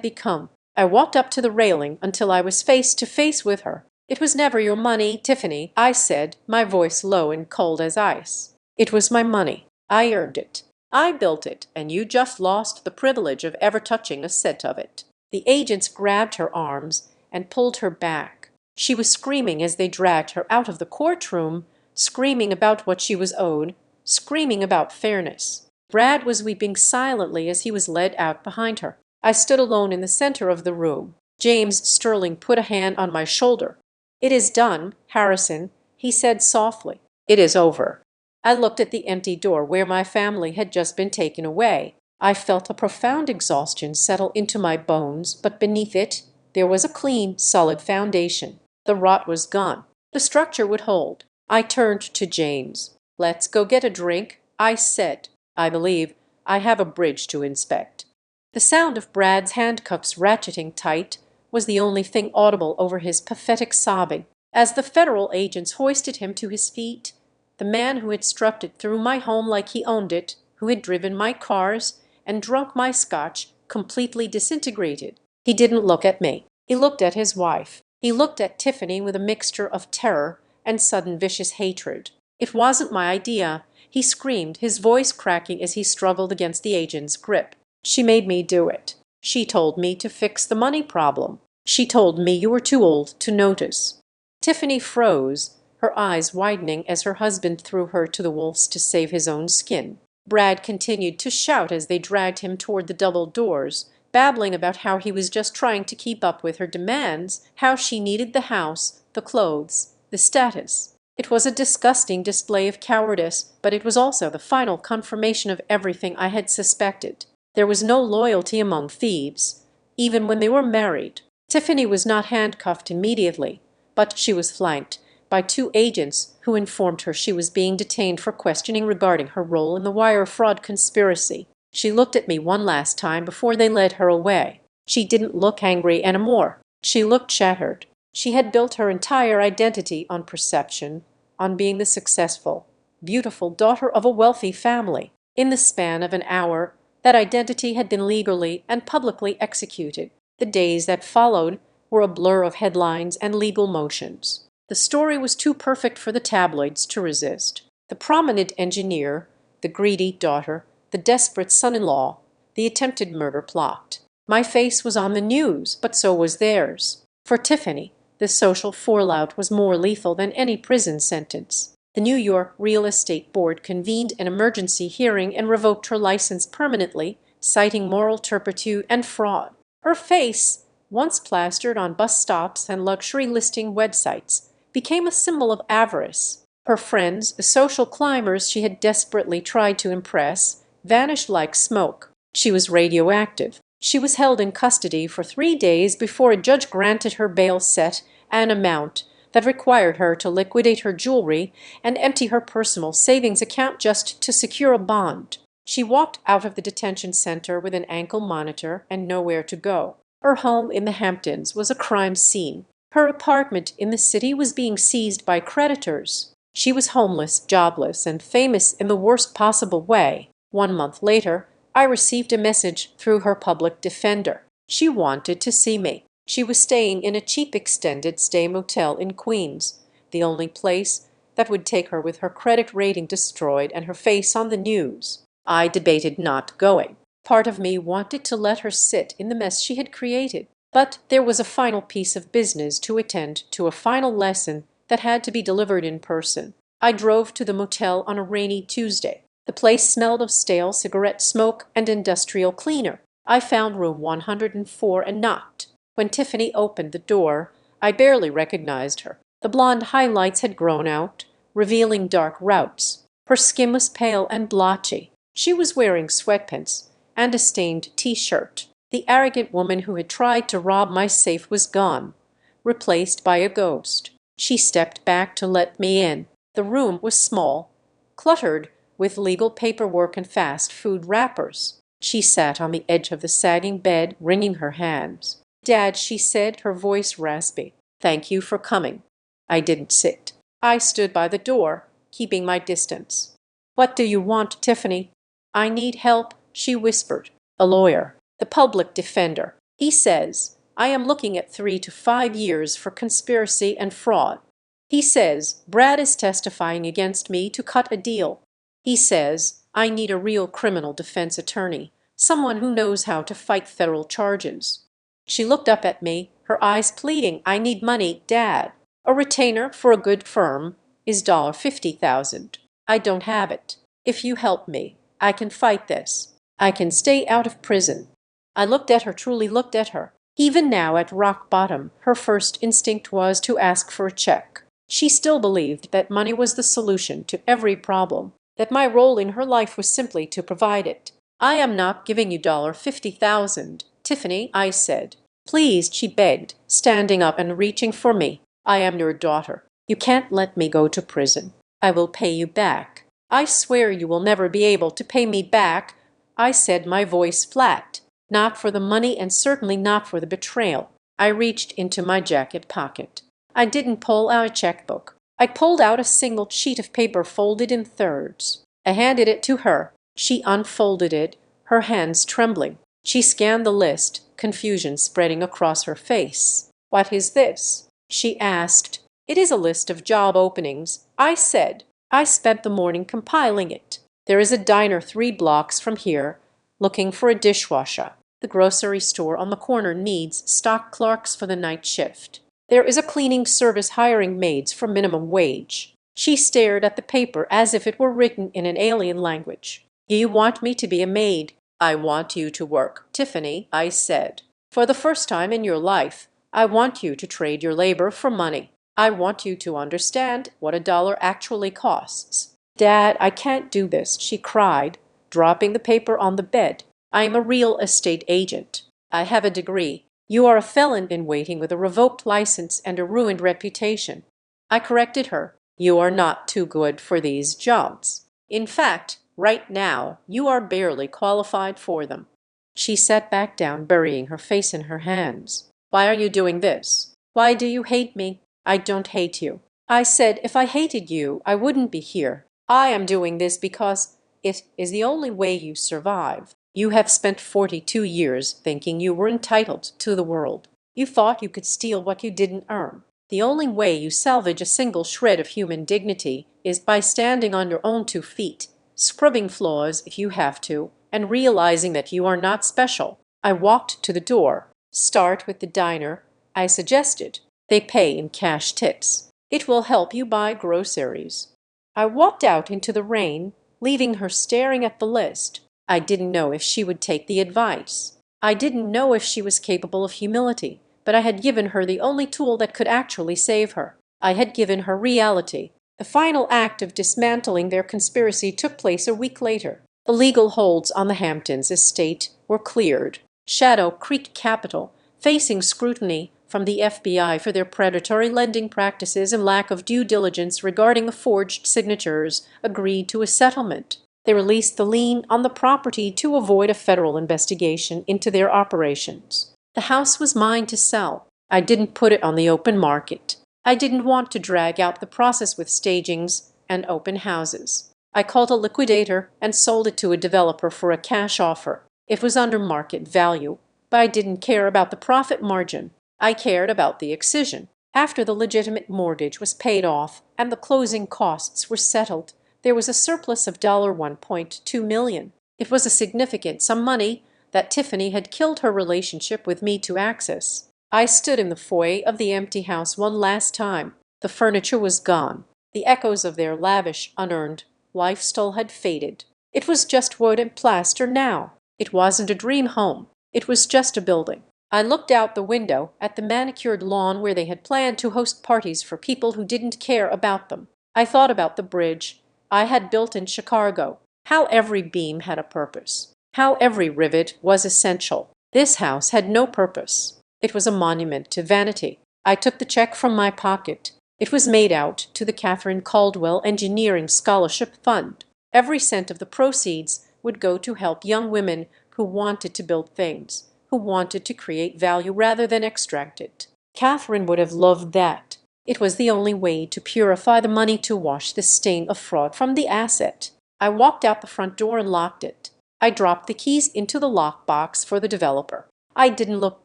become. I walked up to the railing until I was face to face with her. It was never your money, Tiffany, I said, my voice low and cold as ice. It was my money. I earned it. I built it, and you just lost the privilege of ever touching a cent of it. The agents grabbed her arms and pulled her back. She was screaming as they dragged her out of the courtroom, screaming about what she was owed, screaming about fairness. Brad was weeping silently as he was led out behind her. I stood alone in the center of the room. James Sterling put a hand on my shoulder. "It is done, Harrison," he said softly. "It is over." I looked at the empty door where my family had just been taken away. I felt a profound exhaustion settle into my bones, but beneath it there was a clean, solid foundation. The rot was gone. The structure would hold. I turned to James. "Let's go get a drink," I said. "I believe I have a bridge to inspect." The sound of Brad's handcuffs ratcheting tight was the only thing audible over his pathetic sobbing. As the federal agents hoisted him to his feet, the man who had strutted through my home like he owned it, who had driven my cars and drunk my scotch, completely disintegrated. He didn't look at me. He looked at his wife. He looked at Tiffany with a mixture of terror and sudden vicious hatred. "It wasn't my idea," he screamed, his voice cracking as he struggled against the agent's grip. "She made me do it. She told me to fix the money problem. She told me you were too old to notice." Tiffany froze, her eyes widening as her husband threw her to the wolves to save his own skin. Brad continued to shout as they dragged him toward the double doors, babbling about how he was just trying to keep up with her demands, how she needed the house, the clothes, the status. It was a disgusting display of cowardice, but it was also the final confirmation of everything I had suspected. There was no loyalty among thieves, even when they were married. Tiffany was not handcuffed immediately, but she was flanked by 2 agents who informed her she was being detained for questioning regarding her role in the wire fraud conspiracy. She looked at me one last time before they led her away. She didn't look angry anymore. She looked shattered. She had built her entire identity on perception, on being the successful, beautiful daughter of a wealthy family. In the span of an hour, that identity had been legally and publicly executed. The days that followed were a blur of headlines and legal motions. The story was too perfect for the tabloids to resist. The prominent engineer, the greedy daughter, the desperate son-in-law, the attempted murder plot. My face was on the news, but so was theirs. For Tiffany, the social fallout was more lethal than any prison sentence. The New York Real Estate Board convened an emergency hearing and revoked her license permanently, citing moral turpitude and fraud. Her face, once plastered on bus stops and luxury listing websites, became a symbol of avarice. Her friends, the social climbers she had desperately tried to impress, vanished like smoke. She was radioactive. She was held in custody for 3 days before a judge granted her bail set an amount that required her to liquidate her jewelry and empty her personal savings account just to secure a bond. She walked out of the detention center with an ankle monitor and nowhere to go. Her home in the Hamptons was a crime scene. Her apartment in the city was being seized by creditors. She was homeless, jobless, and famous in the worst possible way. 1 month later, I received a message through her public defender. She wanted to see me. She was staying in a cheap extended stay motel in Queens, the only place that would take her with her credit rating destroyed and her face on the news. I debated not going. Part of me wanted to let her sit in the mess she had created. But there was a final piece of business to attend to, a final lesson that had to be delivered in person. I drove to the motel on a rainy Tuesday. The place smelled of stale cigarette smoke and industrial cleaner. I found room 104 and knocked. When Tiffany opened the door, I barely recognized her. The blonde highlights had grown out, revealing dark routs. Her skin was pale and blotchy. She was wearing sweatpants and a stained T-shirt. The arrogant woman who had tried to rob my safe was gone, replaced by a ghost. She stepped back to let me in. The room was small, cluttered with legal paperwork and fast food wrappers. She sat on the edge of the sagging bed, wringing her hands. "Dad," she said, her voice raspy. "Thank you for coming." I didn't sit. I stood by the door, keeping my distance. "What do you want, Tiffany?" "I need help," she whispered. "A lawyer. The public defender. He says I am looking at 3 to 5 years for conspiracy and fraud. He says Brad is testifying against me to cut a deal. He says I need a real criminal defense attorney, someone who knows how to fight federal charges." She looked up at me, her eyes pleading. "I need money, Dad. A retainer for a good firm is $50,000. I don't have it. If you help me, I can fight this. I can stay out of prison. I looked at her, truly looked at her. Even now, at rock bottom, her first instinct was to ask for a check. She still believed that money was the solution to every problem, that my role in her life was simply to provide it. I am not giving you $50,000, Tiffany, I said. Please, she begged, standing up and reaching for me. I am your daughter. You can't let me go to prison. I will pay you back. I swear you will never be able to pay me back, I said, my voice flat. Not for the money and certainly not for the betrayal. I reached into my jacket pocket. I didn't pull out a checkbook. I pulled out a single sheet of paper folded in thirds. I handed it to her. She unfolded it, her hands trembling. She scanned the list, confusion spreading across her face. What is this? She asked. It is a list of job openings, I said. I spent the morning compiling it. There is a diner 3 blocks from here, looking for a dishwasher. The grocery store on the corner needs stock clerks for the night shift. There is a cleaning service hiring maids for minimum wage. She stared at the paper as if it were written in an alien language. You want me to be a maid? I want you to work, Tiffany, I said. For the first time in your life, I want you to trade your labor for money. I want you to understand what $1 actually costs. Dad, I can't do this, she cried, dropping the paper on the bed. I am a real estate agent. I have a degree. You are a felon in waiting with a revoked license and a ruined reputation. I corrected her. You are not too good for these jobs. In fact, right now, you are barely qualified for them. She sat back down, burying her face in her hands. Why are you doing this? Why do you hate me? I don't hate you. I said if I hated you, I wouldn't be here. I am doing this because it is the only way you survive. You have spent 42 years thinking you were entitled to the world. You thought you could steal what you didn't earn. The only way you salvage a single shred of human dignity is by standing on your own 2 feet, scrubbing flaws if you have to, and realizing that you are not special. I walked to the door. Start with the diner, I suggested. They pay in cash tips. It will help you buy groceries. I walked out into the rain, leaving her staring at the list. I didn't know if she would take the advice. I didn't know if she was capable of humility, but I had given her the only tool that could actually save her. I had given her reality. The final act of dismantling their conspiracy took place a week later. The legal holds on the Hamptons estate were cleared. Shadow Creek Capital, facing scrutiny from the FBI for their predatory lending practices and lack of due diligence regarding the forged signatures, agreed to a settlement. They released the lien on the property to avoid a federal investigation into their operations. The house was mine to sell. I didn't put it on the open market. I didn't want to drag out the process with stagings and open houses. I called a liquidator and sold it to a developer for a cash offer. It was under market value, but I didn't care about the profit margin. I cared about the excision. After the legitimate mortgage was paid off and the closing costs were settled, there was a surplus of $1.2 million. It was a significant sum of money that Tiffany had killed her relationship with me to access. I stood in the foyer of the empty house one last time. The furniture was gone. The echoes of their lavish, unearned lifestyle had faded. It was just wood and plaster now. It wasn't a dream home. It was just a building. I looked out the window at the manicured lawn where they had planned to host parties for people who didn't care about them. I thought about the bridge I had built in Chicago, how every beam had a purpose, how every rivet was essential. This house had no purpose. It was a monument to vanity. I took the check from my pocket. It was made out to the Catherine Caldwell Engineering Scholarship Fund. Every cent of the proceeds would go to help young women who wanted to build things, who wanted to create value rather than extract it. Catherine would have loved that. It was the only way to purify the money, to wash the stain of fraud from the asset. I walked out the front door and locked it. I dropped the keys into the lockbox for the developer. I didn't look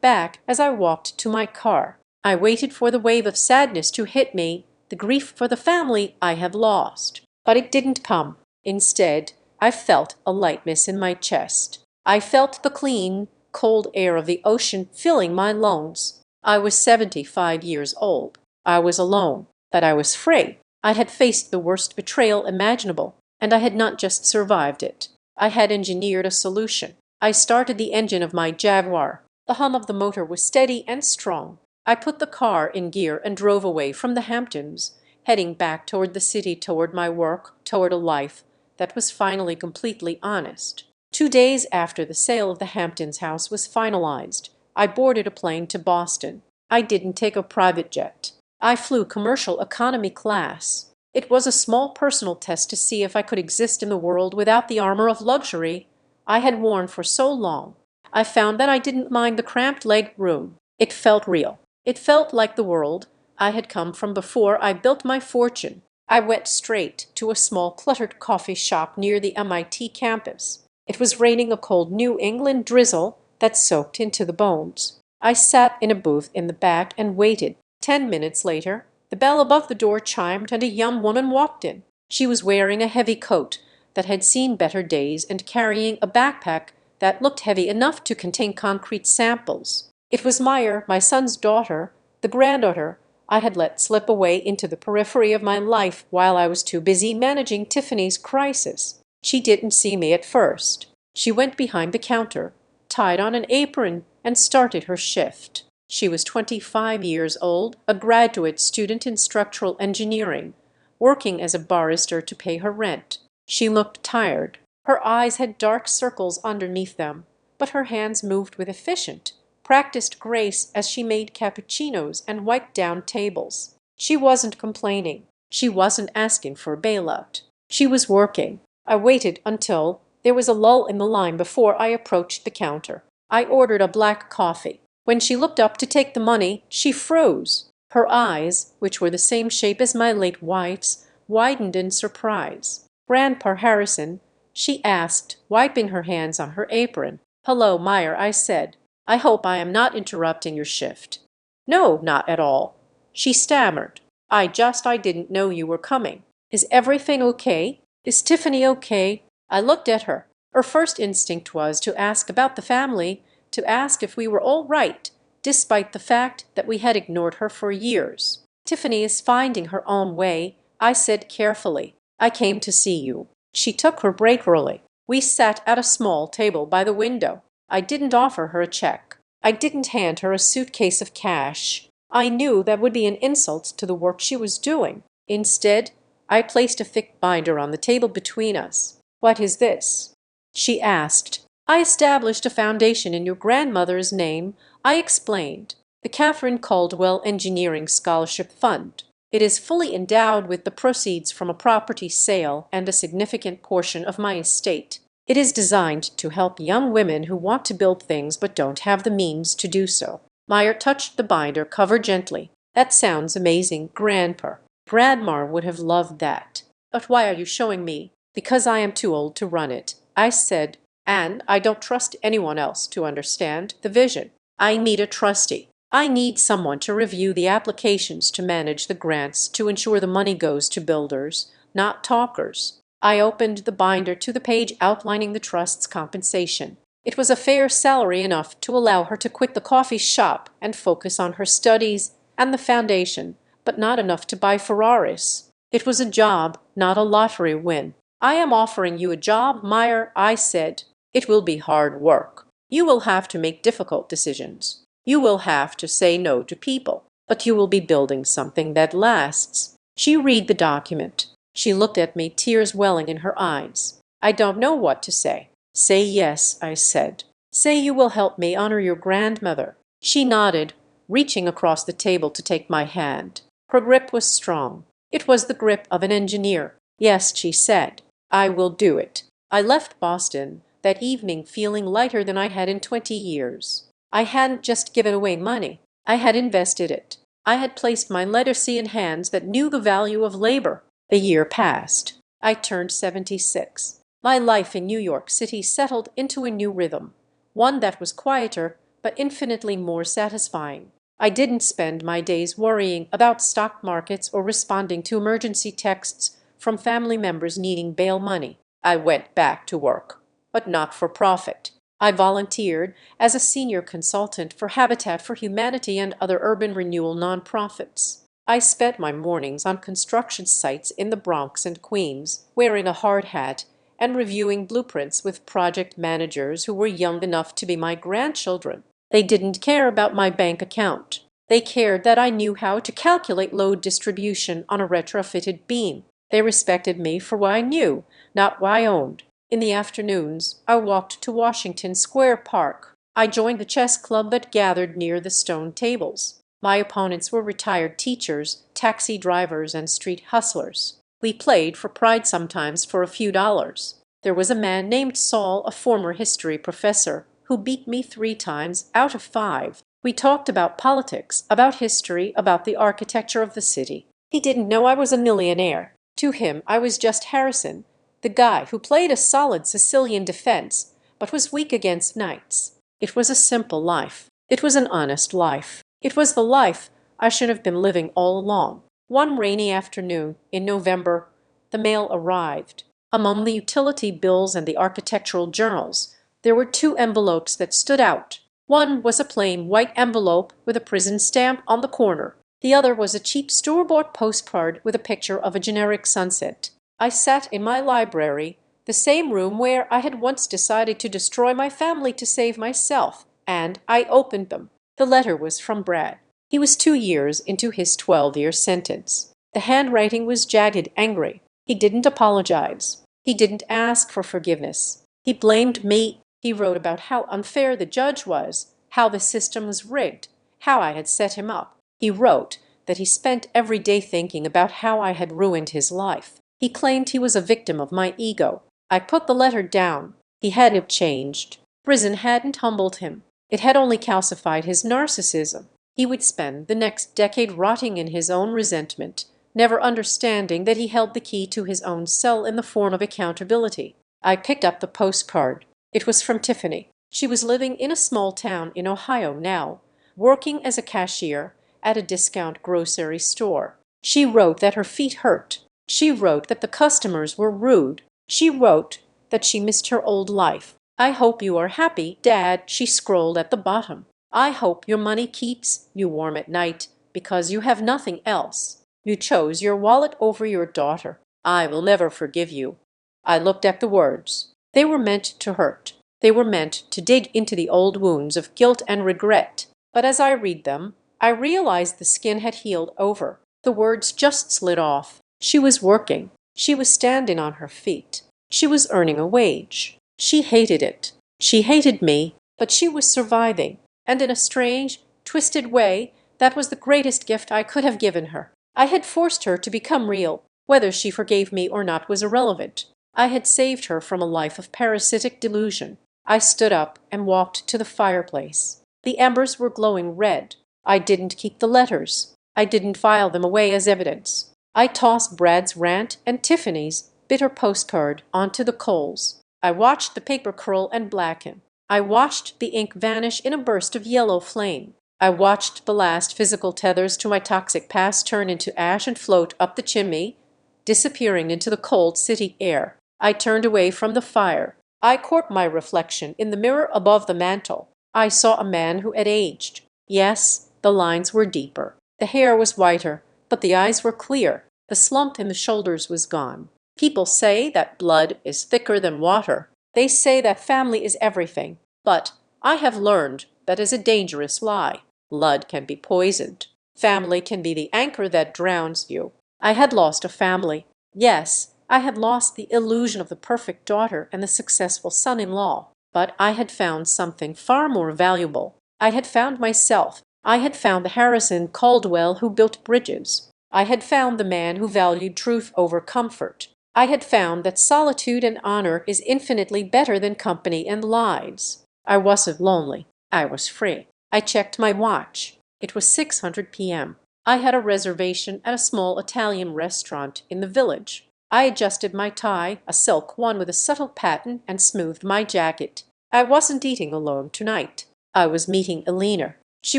back as I walked to my car. I waited for the wave of sadness to hit me, the grief for the family I have lost. But it didn't come. Instead, I felt a lightness in my chest. I felt the clean, cold air of the ocean filling my lungs. I was 75 years old. I was alone, but I was free. I had faced the worst betrayal imaginable, and I had not just survived it. I had engineered a solution. I started the engine of my Jaguar. The hum of the motor was steady and strong. I put the car in gear and drove away from the Hamptons, heading back toward the city, toward my work, toward a life that was finally completely honest. 2 days after the sale of the Hamptons house was finalized, I boarded a plane to Boston. I didn't take a private jet. I flew commercial economy class. It was a small personal test to see if I could exist in the world without the armor of luxury I had worn for so long. I found that I didn't mind the cramped leg room. It felt real. It felt like the world I had come from before I built my fortune. I went straight to a small cluttered coffee shop near the MIT campus. It was raining a cold New England drizzle that soaked into the bones. I sat in a booth in the back and waited. 10 minutes later, the bell above the door chimed and a young woman walked in. She was wearing a heavy coat that had seen better days and carrying a backpack that looked heavy enough to contain concrete samples. It was Meyer, my son's daughter, the granddaughter I had let slip away into the periphery of my life while I was too busy managing Tiffany's crisis. She didn't see me at first. She went behind the counter, tied on an apron, and started her shift. She was 25 years old, a graduate student in structural engineering, working as a barrister to pay her rent. She looked tired. Her eyes had dark circles underneath them, but her hands moved with efficient, practiced grace as she made cappuccinos and wiped down tables. She wasn't complaining. She wasn't asking for a bailout. She was working. I waited until there was a lull in the line before I approached the counter. I ordered a black coffee. When she looked up to take the money, she froze. Her eyes, which were the same shape as my late wife's, widened in surprise. "Grandpa Harrison," she asked, wiping her hands on her apron. "Hello, Meyer," I said. "I hope I am not interrupting your shift." "No, not at all." She stammered. I didn't know you were coming. Is everything okay? Is Tiffany okay?" I looked at her. Her first instinct was to ask about the family, to ask if we were all right, despite the fact that we had ignored her for years. "Tiffany is finding her own way," I said carefully. "I came to see you." She took her break early. We sat at a small table by the window. I didn't offer her a check. I didn't hand her a suitcase of cash. I knew that would be an insult to the work she was doing. Instead, I placed a thick binder on the table between us. "What is this?" she asked. "I established a foundation in your grandmother's name," I explained. "The Catherine Caldwell Engineering Scholarship Fund. It is fully endowed with the proceeds from a property sale and a significant portion of my estate. It is designed to help young women who want to build things but don't have the means to do so." Meyer touched the binder cover gently. "That sounds amazing, Grandpa. Grandma would have loved that. But why are you showing me?" "Because I am too old to run it," I said, "and I don't trust anyone else to understand the vision. I need a trustee. I need someone to review the applications, to manage the grants, to ensure the money goes to builders, not talkers." I opened the binder to the page outlining the trust's compensation. It was a fair salary, enough to allow her to quit the coffee shop and focus on her studies and the foundation, but not enough to buy Ferraris. It was a job, not a lottery win. "I am offering you a job, Meyer," I said. "It will be hard work. You will have to make difficult decisions. You will have to say no to people, but you will be building something that lasts." She read the document. She looked at me, tears welling in her eyes. "I don't know what to say." "Say yes," I said. "Say you will help me honor your grandmother." She nodded, reaching across the table to take my hand. Her grip was strong. It was the grip of an engineer. "Yes," she said, "I will do it." I left Boston that evening feeling lighter than I had in 20 years. I hadn't just given away money. I had invested it. I had placed my legacy in hands that knew the value of labor. The year passed. I turned 76. My life in New York City settled into a new rhythm, one that was quieter but infinitely more satisfying. I didn't spend my days worrying about stock markets or responding to emergency texts from family members needing bail money. I went back to work, but not for profit. I volunteered as a senior consultant for Habitat for Humanity and other urban renewal nonprofits. I spent my mornings on construction sites in the Bronx and Queens, wearing a hard hat and reviewing blueprints with project managers who were young enough to be my grandchildren. They didn't care about my bank account. They cared that I knew how to calculate load distribution on a retrofitted beam. They respected me for what I knew, not what I owned. In the afternoons, I walked to Washington Square Park. I joined the chess club that gathered near the stone tables. My opponents were retired teachers, taxi drivers, and street hustlers. We played for pride, sometimes for a few dollars. There was a man named Saul, a former history professor, who beat me 3 times out of 5. We talked about politics, about history, about the architecture of the city. He didn't know I was a millionaire. To him, I was just Harrison, the guy who played a solid Sicilian defense, but was weak against knights. It was a simple life. It was an honest life. It was the life I should have been living all along. One rainy afternoon in November, the mail arrived. Among the utility bills and the architectural journals, there were 2 envelopes that stood out. One was a plain white envelope with a prison stamp on the corner. The other was a cheap store-bought postcard with a picture of a generic sunset. I sat in my library, the same room where I had once decided to destroy my family to save myself, and I opened them. The letter was from Brad. He was 2 years into his 12-year sentence. The handwriting was jagged, angry. He didn't apologize. He didn't ask for forgiveness. He blamed me. He wrote about how unfair the judge was, how the system was rigged, how I had set him up. He wrote that he spent every day thinking about how I had ruined his life. He claimed he was a victim of my ego. I put the letter down. He hadn't changed. Prison hadn't humbled him. It had only calcified his narcissism. He would spend the next decade rotting in his own resentment, never understanding that he held the key to his own cell in the form of accountability. I picked up the postcard. It was from Tiffany. She was living in a small town in Ohio now, working as a cashier at a discount grocery store. She wrote that her feet hurt. She wrote that the customers were rude. She wrote that she missed her old life. "I hope you are happy, Dad," she scrolled at the bottom. "I hope your money keeps you warm at night, because you have nothing else. You chose your wallet over your daughter. I will never forgive you." I looked at the words. They were meant to hurt. They were meant to dig into the old wounds of guilt and regret. But as I read them, I realized the skin had healed over. The words just slid off. She was working. She was standing on her feet. She was earning a wage. She hated it. She hated me, but she was surviving. And in a strange, twisted way, that was the greatest gift I could have given her. I had forced her to become real. Whether she forgave me or not was irrelevant. I had saved her from a life of parasitic delusion. I stood up and walked to the fireplace. The embers were glowing red. I didn't keep the letters. I didn't file them away as evidence. I tossed Brad's rant and Tiffany's bitter postcard onto the coals. I watched the paper curl and blacken. I watched the ink vanish in a burst of yellow flame. I watched the last physical tethers to my toxic past turn into ash and float up the chimney, disappearing into the cold city air. I turned away from the fire. I caught my reflection in the mirror above the mantel. I saw a man who had aged. Yes, the lines were deeper. The hair was whiter, but the eyes were clear. The slump in the shoulders was gone. People say that blood is thicker than water. They say that family is everything. But I have learned that is a dangerous lie. Blood can be poisoned. Family can be the anchor that drowns you. I had lost a family. Yes, I had lost the illusion of the perfect daughter and the successful son-in-law. But I had found something far more valuable. I had found myself. I had found the Harrison Caldwell who built bridges. I had found the man who valued truth over comfort. I had found that solitude and honor is infinitely better than company and lies. I wasn't lonely. I was free. I checked my watch. It was 6:00 p.m. I had a reservation at a small Italian restaurant in the village. I adjusted my tie, a silk one with a subtle pattern, and smoothed my jacket. I wasn't eating alone tonight. I was meeting Elena. She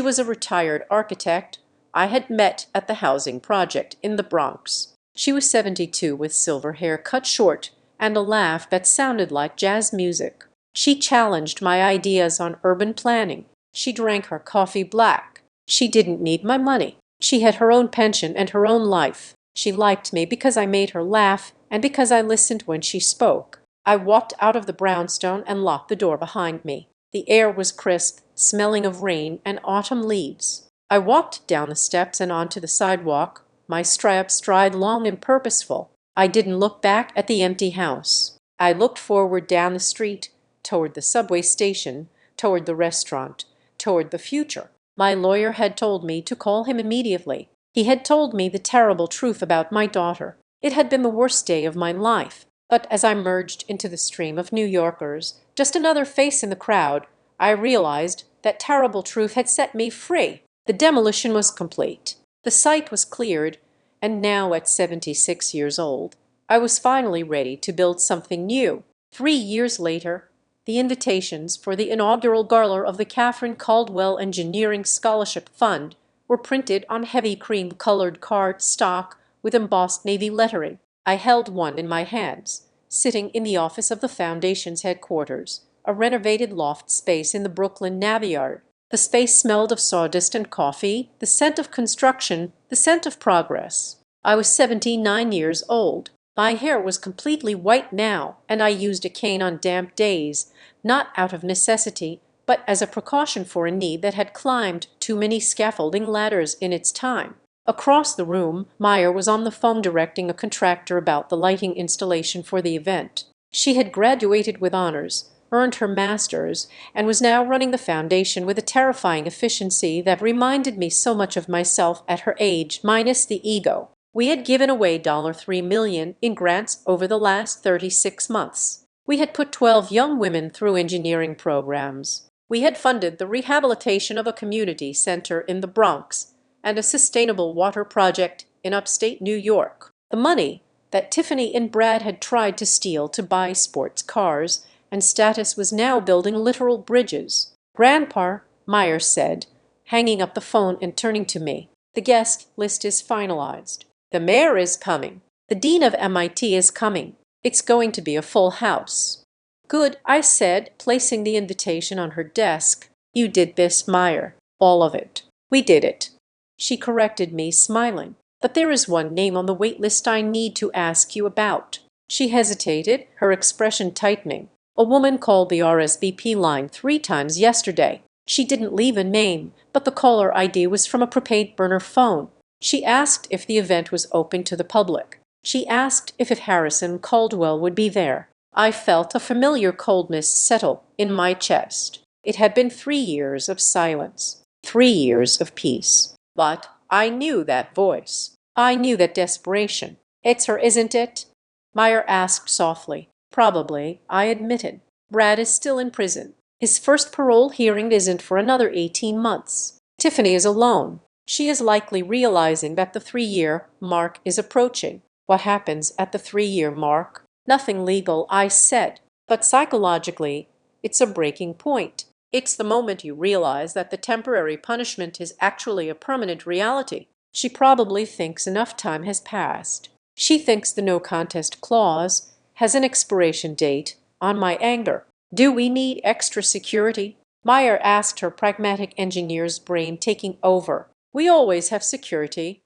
was a retired architect I had met at the housing project in the Bronx. She was 72 with silver hair cut short and a laugh that sounded like jazz music. She challenged my ideas on urban planning. She drank her coffee black. She didn't need my money. She had her own pension and her own life. She liked me because I made her laugh and because I listened when she spoke. I walked out of the brownstone and locked the door behind me. The air was crisp, smelling of rain and autumn leaves. I walked down the steps and onto the sidewalk, my stride long and purposeful. I didn't look back at the empty house. I looked forward down the street, toward the subway station, toward the restaurant, toward the future. My lawyer had told me to call him immediately. He had told me the terrible truth about my daughter. It had been the worst day of my life. But as I merged into the stream of New Yorkers, just another face in the crowd, I realized that terrible truth had set me free. The demolition was complete. The site was cleared, and now at 76 years old, I was finally ready to build something new. 3 years later, the invitations for the inaugural gala of the Catherine Caldwell Engineering Scholarship Fund were printed on heavy cream-colored card stock with embossed navy lettering. I held one in my hands, sitting in the office of the Foundation's headquarters, a renovated loft space in the Brooklyn Navy Yard. The space smelled of sawdust and coffee, the scent of construction, the scent of progress. I was 79 years old. My hair was completely white now, and I used a cane on damp days, not out of necessity, but as a precaution for a knee that had climbed too many scaffolding ladders in its time. Across the room, Meyer was on the phone directing a contractor about the lighting installation for the event. She had graduated with honors, earned her master's, and was now running the foundation with a terrifying efficiency that reminded me so much of myself at her age, minus the ego. We had given away $3 million in grants over the last 36 months. We had put 12 young women through engineering programs. We had funded the rehabilitation of a community center in the Bronx and a sustainable water project in upstate New York. The money that Tiffany and Brad had tried to steal to buy sports cars and status was now building literal bridges. "Grandpa," Meyer said, hanging up the phone and turning to me, "the guest list is finalized. The mayor is coming. The dean of MIT is coming. It's going to be a full house." "Good," I said, placing the invitation on her desk. "You did this, Meyer. All of it." "We did it." She corrected me, smiling. "But there is one name on the wait list I need to ask you about." She hesitated, her expression tightening. "A woman called the RSVP line 3 times yesterday. She didn't leave a name, but the caller ID was from a prepaid burner phone. She asked if the event was open to the public. She asked if Harrison Caldwell would be there." I felt a familiar coldness settle in my chest. It had been 3 years of silence, 3 years of peace. But I knew that voice. I knew that desperation. "It's her, isn't it?" Meyer asked softly. "Probably," I admitted. "Brad is still in prison. His first parole hearing isn't for another 18 months. Tiffany is alone. She is likely realizing that the 3-year mark is approaching." "What happens at the 3-year mark?" "Nothing legal," I said. "But psychologically, it's a breaking point. It's the moment you realize that the temporary punishment is actually a permanent reality." She probably thinks enough time has passed. She thinks the no contest clause has an expiration date on my anger. "Do we need extra security?" Meyer asked, her pragmatic engineer's brain taking over. "We always have security,"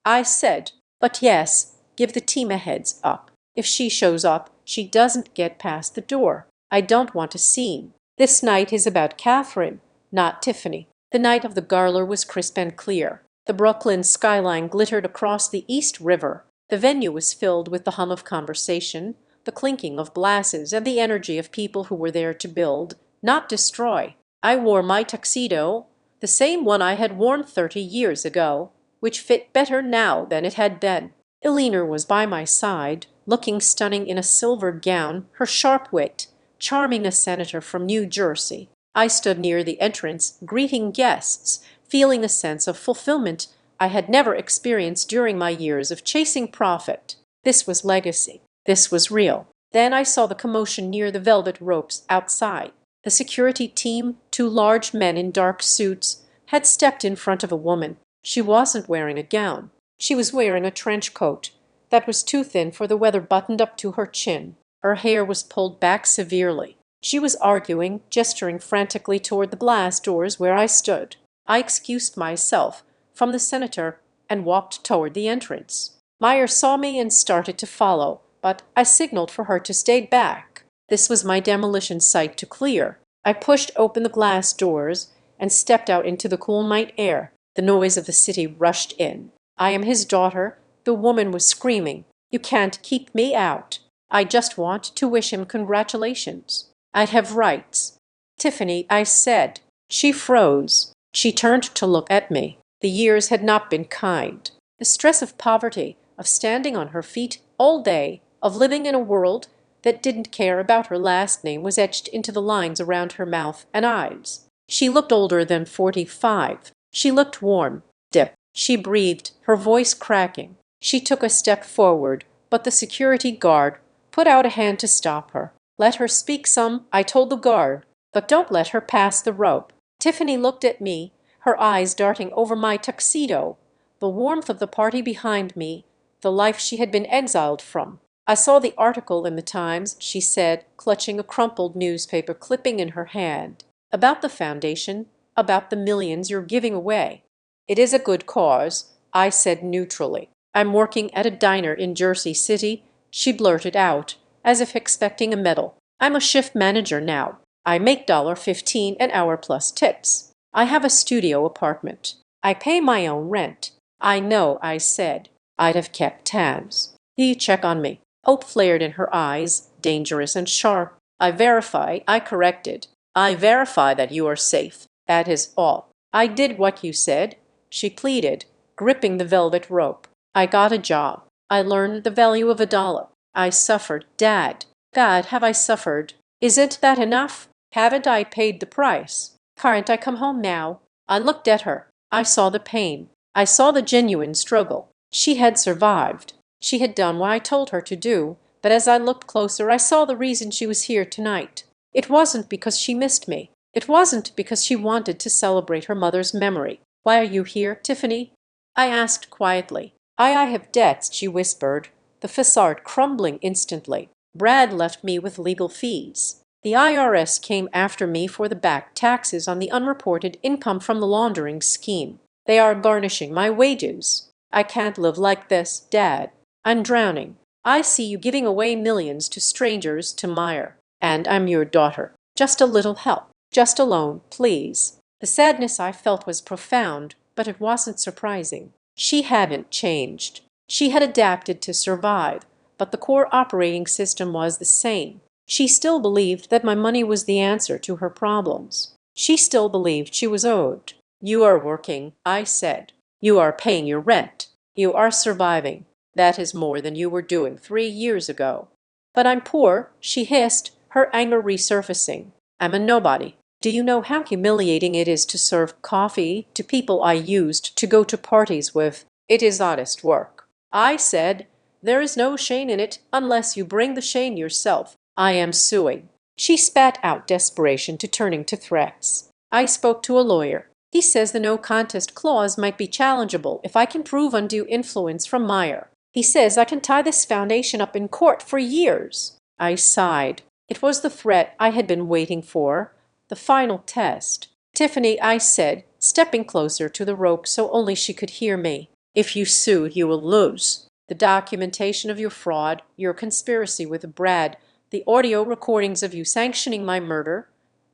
I said. "But yes, give the team a heads up. If she shows up, she doesn't get past the door. I don't want a scene. This night is about Catherine, not Tiffany." The night of the gala was crisp and clear. The Brooklyn skyline glittered across the East River. The venue was filled with the hum of conversation, the clinking of glasses, and the energy of people who were there to build, not destroy. I wore my tuxedo, the same one I had worn 30 years ago, which fit better now than it had then. Eleanor was by my side, looking stunning in a silver gown, her sharp wit charming a senator from New Jersey. I stood near the entrance, greeting guests, feeling a sense of fulfillment I had never experienced during my years of chasing profit. This was legacy. This was real. Then I saw the commotion near the velvet ropes outside. The security team, 2 large men in dark suits, had stepped in front of a woman. She wasn't wearing a gown. She was wearing a trench coat that was too thin for the weather buttoned up to her chin. Her hair was pulled back severely. She was arguing, gesturing frantically toward the glass doors where I stood. I excused myself from the senator and walked toward the entrance. Meyer saw me and started to follow, but I signaled for her to stay back. This was my demolition site to clear. I pushed open the glass doors and stepped out into the cool night air. The noise of the city rushed in. I am his daughter. The woman was screaming. You can't keep me out. I just want to wish him congratulations. I'd have rights. Tiffany, I said. She froze. She turned to look at me. The years had not been kind. The stress of poverty, of standing on her feet all day, of living in a world that didn't care about her last name was etched into the lines around her mouth and eyes. She looked older than 45. She looked warm. Dip. She breathed, her voice cracking. She took a step forward, but the security guard put out a hand to stop her. Let her speak some, I told the guard, but don't let her pass the rope. Tiffany looked at me, her eyes darting over my tuxedo, the warmth of the party behind me, the life she had been exiled from. I saw the article in the Times, she said, clutching a crumpled newspaper clipping in her hand. About the foundation, about the millions you're giving away. It is a good cause, I said neutrally. I'm working at a diner in Jersey City, she blurted out, as if expecting a medal. I'm a shift manager now. I make $15 an hour plus tips. I have a studio apartment. I pay my own rent. I know, I said. I'd have kept tabs. You check on me. Hope flared in her eyes, dangerous and sharp. I verify, I corrected. I verify that you are safe. That is all. I did what you said, she pleaded, gripping the velvet rope. I got a job. I learned the value of $1. I suffered, Dad. God, have I suffered? Isn't that enough? Haven't I paid the price? Can't I come home now? I looked at her. I saw the pain. I saw the genuine struggle. She had survived. She had done what I told her to do, but as I looked closer I saw the reason she was here tonight. It wasn't because she missed me. It wasn't because she wanted to celebrate her mother's memory. Why are you here, Tiffany? I asked quietly. I have debts, she whispered, the facade crumbling instantly. Brad left me with legal fees. The IRS came after me for the back taxes on the unreported income from the laundering scheme. They are garnishing my wages. I can't live like this, Dad. I'm drowning. I see you giving away millions to strangers, to Meyer. And I'm your daughter. Just a little help. Just a loan, please. The sadness I felt was profound, but it wasn't surprising. She hadn't changed. She had adapted to survive, but the core operating system was the same. She still believed that my money was the answer to her problems. She still believed she was owed. You are working, I said. You are paying your rent. You are surviving. That is more than you were doing 3 years ago. But I'm poor, she hissed, her anger resurfacing. I'm a nobody. Do you know how humiliating it is to serve coffee to people I used to go to parties with? It is honest work. I said, there is no shame in it unless you bring the shame yourself. I am suing. She spat out desperation to turning to threats. I spoke to a lawyer. He says the no contest clause might be challengeable if I can prove undue influence from Meyer. He says I can tie this foundation up in court for years. I sighed. It was the threat I had been waiting for, the final test. Tiffany, I said, stepping closer to the rope so only she could hear me. If you sue, you will lose. The documentation of your fraud, your conspiracy with Brad, the audio recordings of you sanctioning my murder,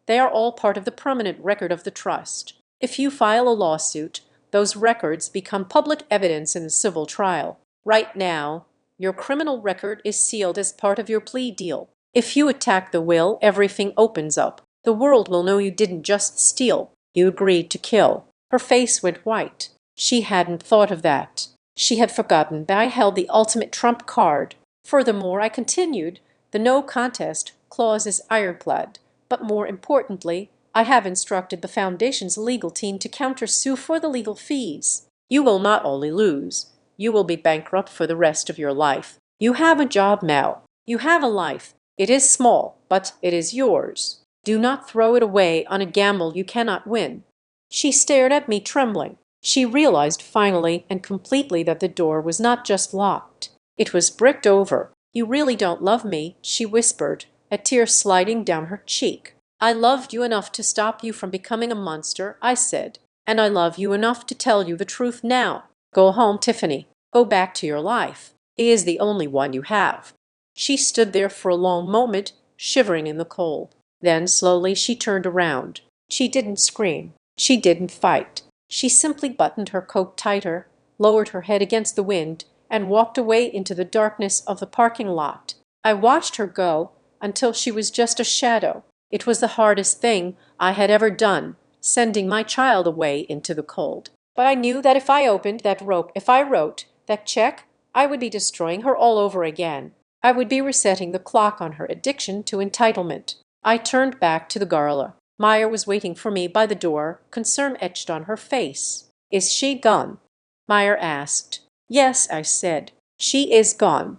they are all part of the permanent record of the trust. If you file a lawsuit, those records become public evidence in the civil trial. Right now, your criminal record is sealed as part of your plea deal. If you attack the will, everything opens up. The world will know you didn't just steal. You agreed to kill. Her face went white. She hadn't thought of that. She had forgotten that I held the ultimate trump card. Furthermore, I continued, the no contest clause is ironclad. But more importantly, I have instructed the Foundation's legal team to countersue for the legal fees. You will not only lose, you will be bankrupt for the rest of your life. You have a job now. You have a life. It is small, but it is yours. Do not throw it away on a gamble you cannot win. She stared at me trembling. She realized finally and completely that the door was not just locked. It was bricked over. You really don't love me, she whispered, a tear sliding down her cheek. I loved you enough to stop you from becoming a monster, I said, and I love you enough to tell you the truth now. Go home, Tiffany. Go back to your life. It is the only one you have. She stood there for a long moment, shivering in the cold. Then slowly she turned around. She didn't scream. She didn't fight. She simply buttoned her coat tighter, lowered her head against the wind, and walked away into the darkness of the parking lot. I watched her go until she was just a shadow. It was the hardest thing I had ever done, sending my child away into the cold. But I knew that if I opened that rope, if I wrote that check, I would be destroying her all over again. I would be resetting the clock on her addiction to entitlement. I turned back to the Garla. Maya was waiting for me by the door, concern etched on her face. "Is she gone?" Meyer asked. "Yes," I said. "She is gone."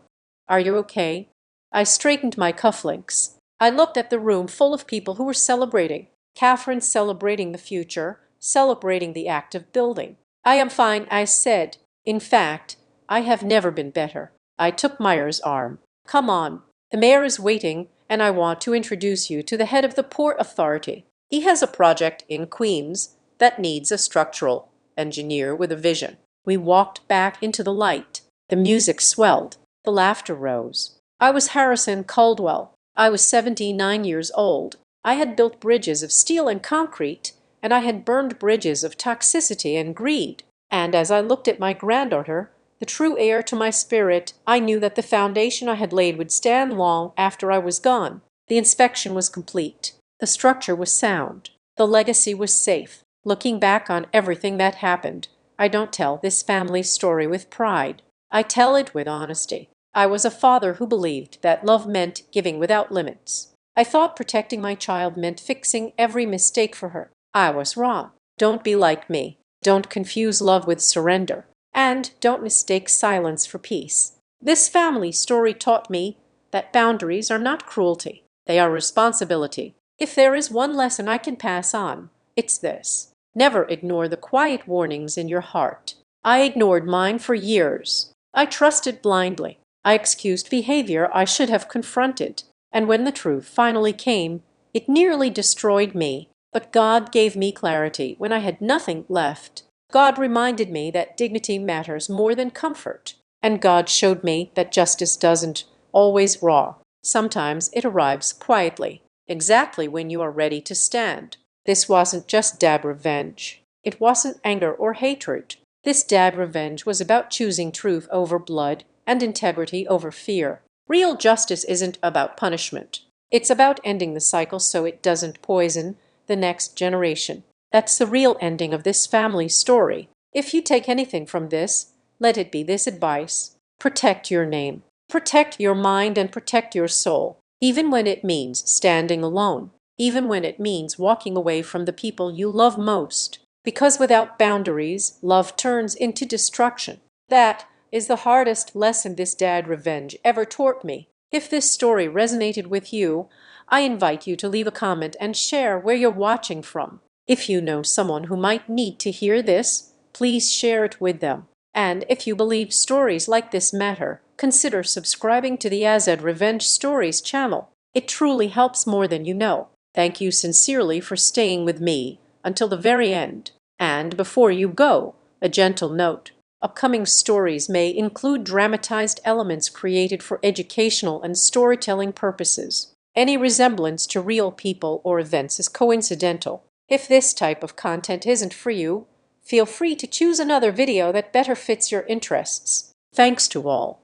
"Are you okay?" I straightened my cufflinks. I looked at the room full of people who were celebrating. Catherine celebrating the future, celebrating the act of building. "I am fine," I said. "In fact, I have never been better." I took Meyer's arm. "Come on. The mayor is waiting, and I want to introduce you to the head of the Port Authority. He has a project in Queens that needs a structural engineer with a vision." We walked back into the light. The music swelled. The laughter rose. I was Harrison Caldwell. I was 79 years old. I had built bridges of steel and concrete, and I had burned bridges of toxicity and greed. And as I looked at my granddaughter, the true heir to my spirit, I knew that the foundation I had laid would stand long after I was gone. The inspection was complete. The structure was sound. The legacy was safe. Looking back on everything that happened, I don't tell this family's story with pride. I tell it with honesty. I was a father who believed that love meant giving without limits. I thought protecting my child meant fixing every mistake for her. I was wrong. Don't be like me. Don't confuse love with surrender. And don't mistake silence for peace. This family story taught me that boundaries are not cruelty. They are responsibility. If there is one lesson I can pass on, it's this. Never ignore the quiet warnings in your heart. I ignored mine for years. I trusted blindly. I excused behavior I should have confronted. And when the truth finally came, it nearly destroyed me. But God gave me clarity when I had nothing left. God reminded me that dignity matters more than comfort. And God showed me that justice doesn't always raw. Sometimes it arrives quietly, exactly when you are ready to stand. This wasn't just dab revenge. It wasn't anger or hatred. This dab revenge was about choosing truth over blood and integrity over fear. Real justice isn't about punishment. It's about ending the cycle so it doesn't poison the next generation. That's the real ending of this family story. If you take anything from this, let it be this advice. Protect your name. Protect your mind and protect your soul, even when it means standing alone, even when it means walking away from the people you love most. Because without boundaries, love turns into destruction. That is the hardest lesson this dad revenge ever taught me. If this story resonated with you, I invite you to leave a comment and share where you're watching from. If you know someone who might need to hear this, please share it with them. And if you believe stories like this matter, consider subscribing to the Azad Revenge Stories channel. It truly helps more than you know. Thank you sincerely for staying with me until the very end. And before you go, a gentle note. Upcoming stories may include dramatized elements created for educational and storytelling purposes. Any resemblance to real people or events is coincidental. If this type of content isn't for you, feel free to choose another video that better fits your interests. Thanks to all.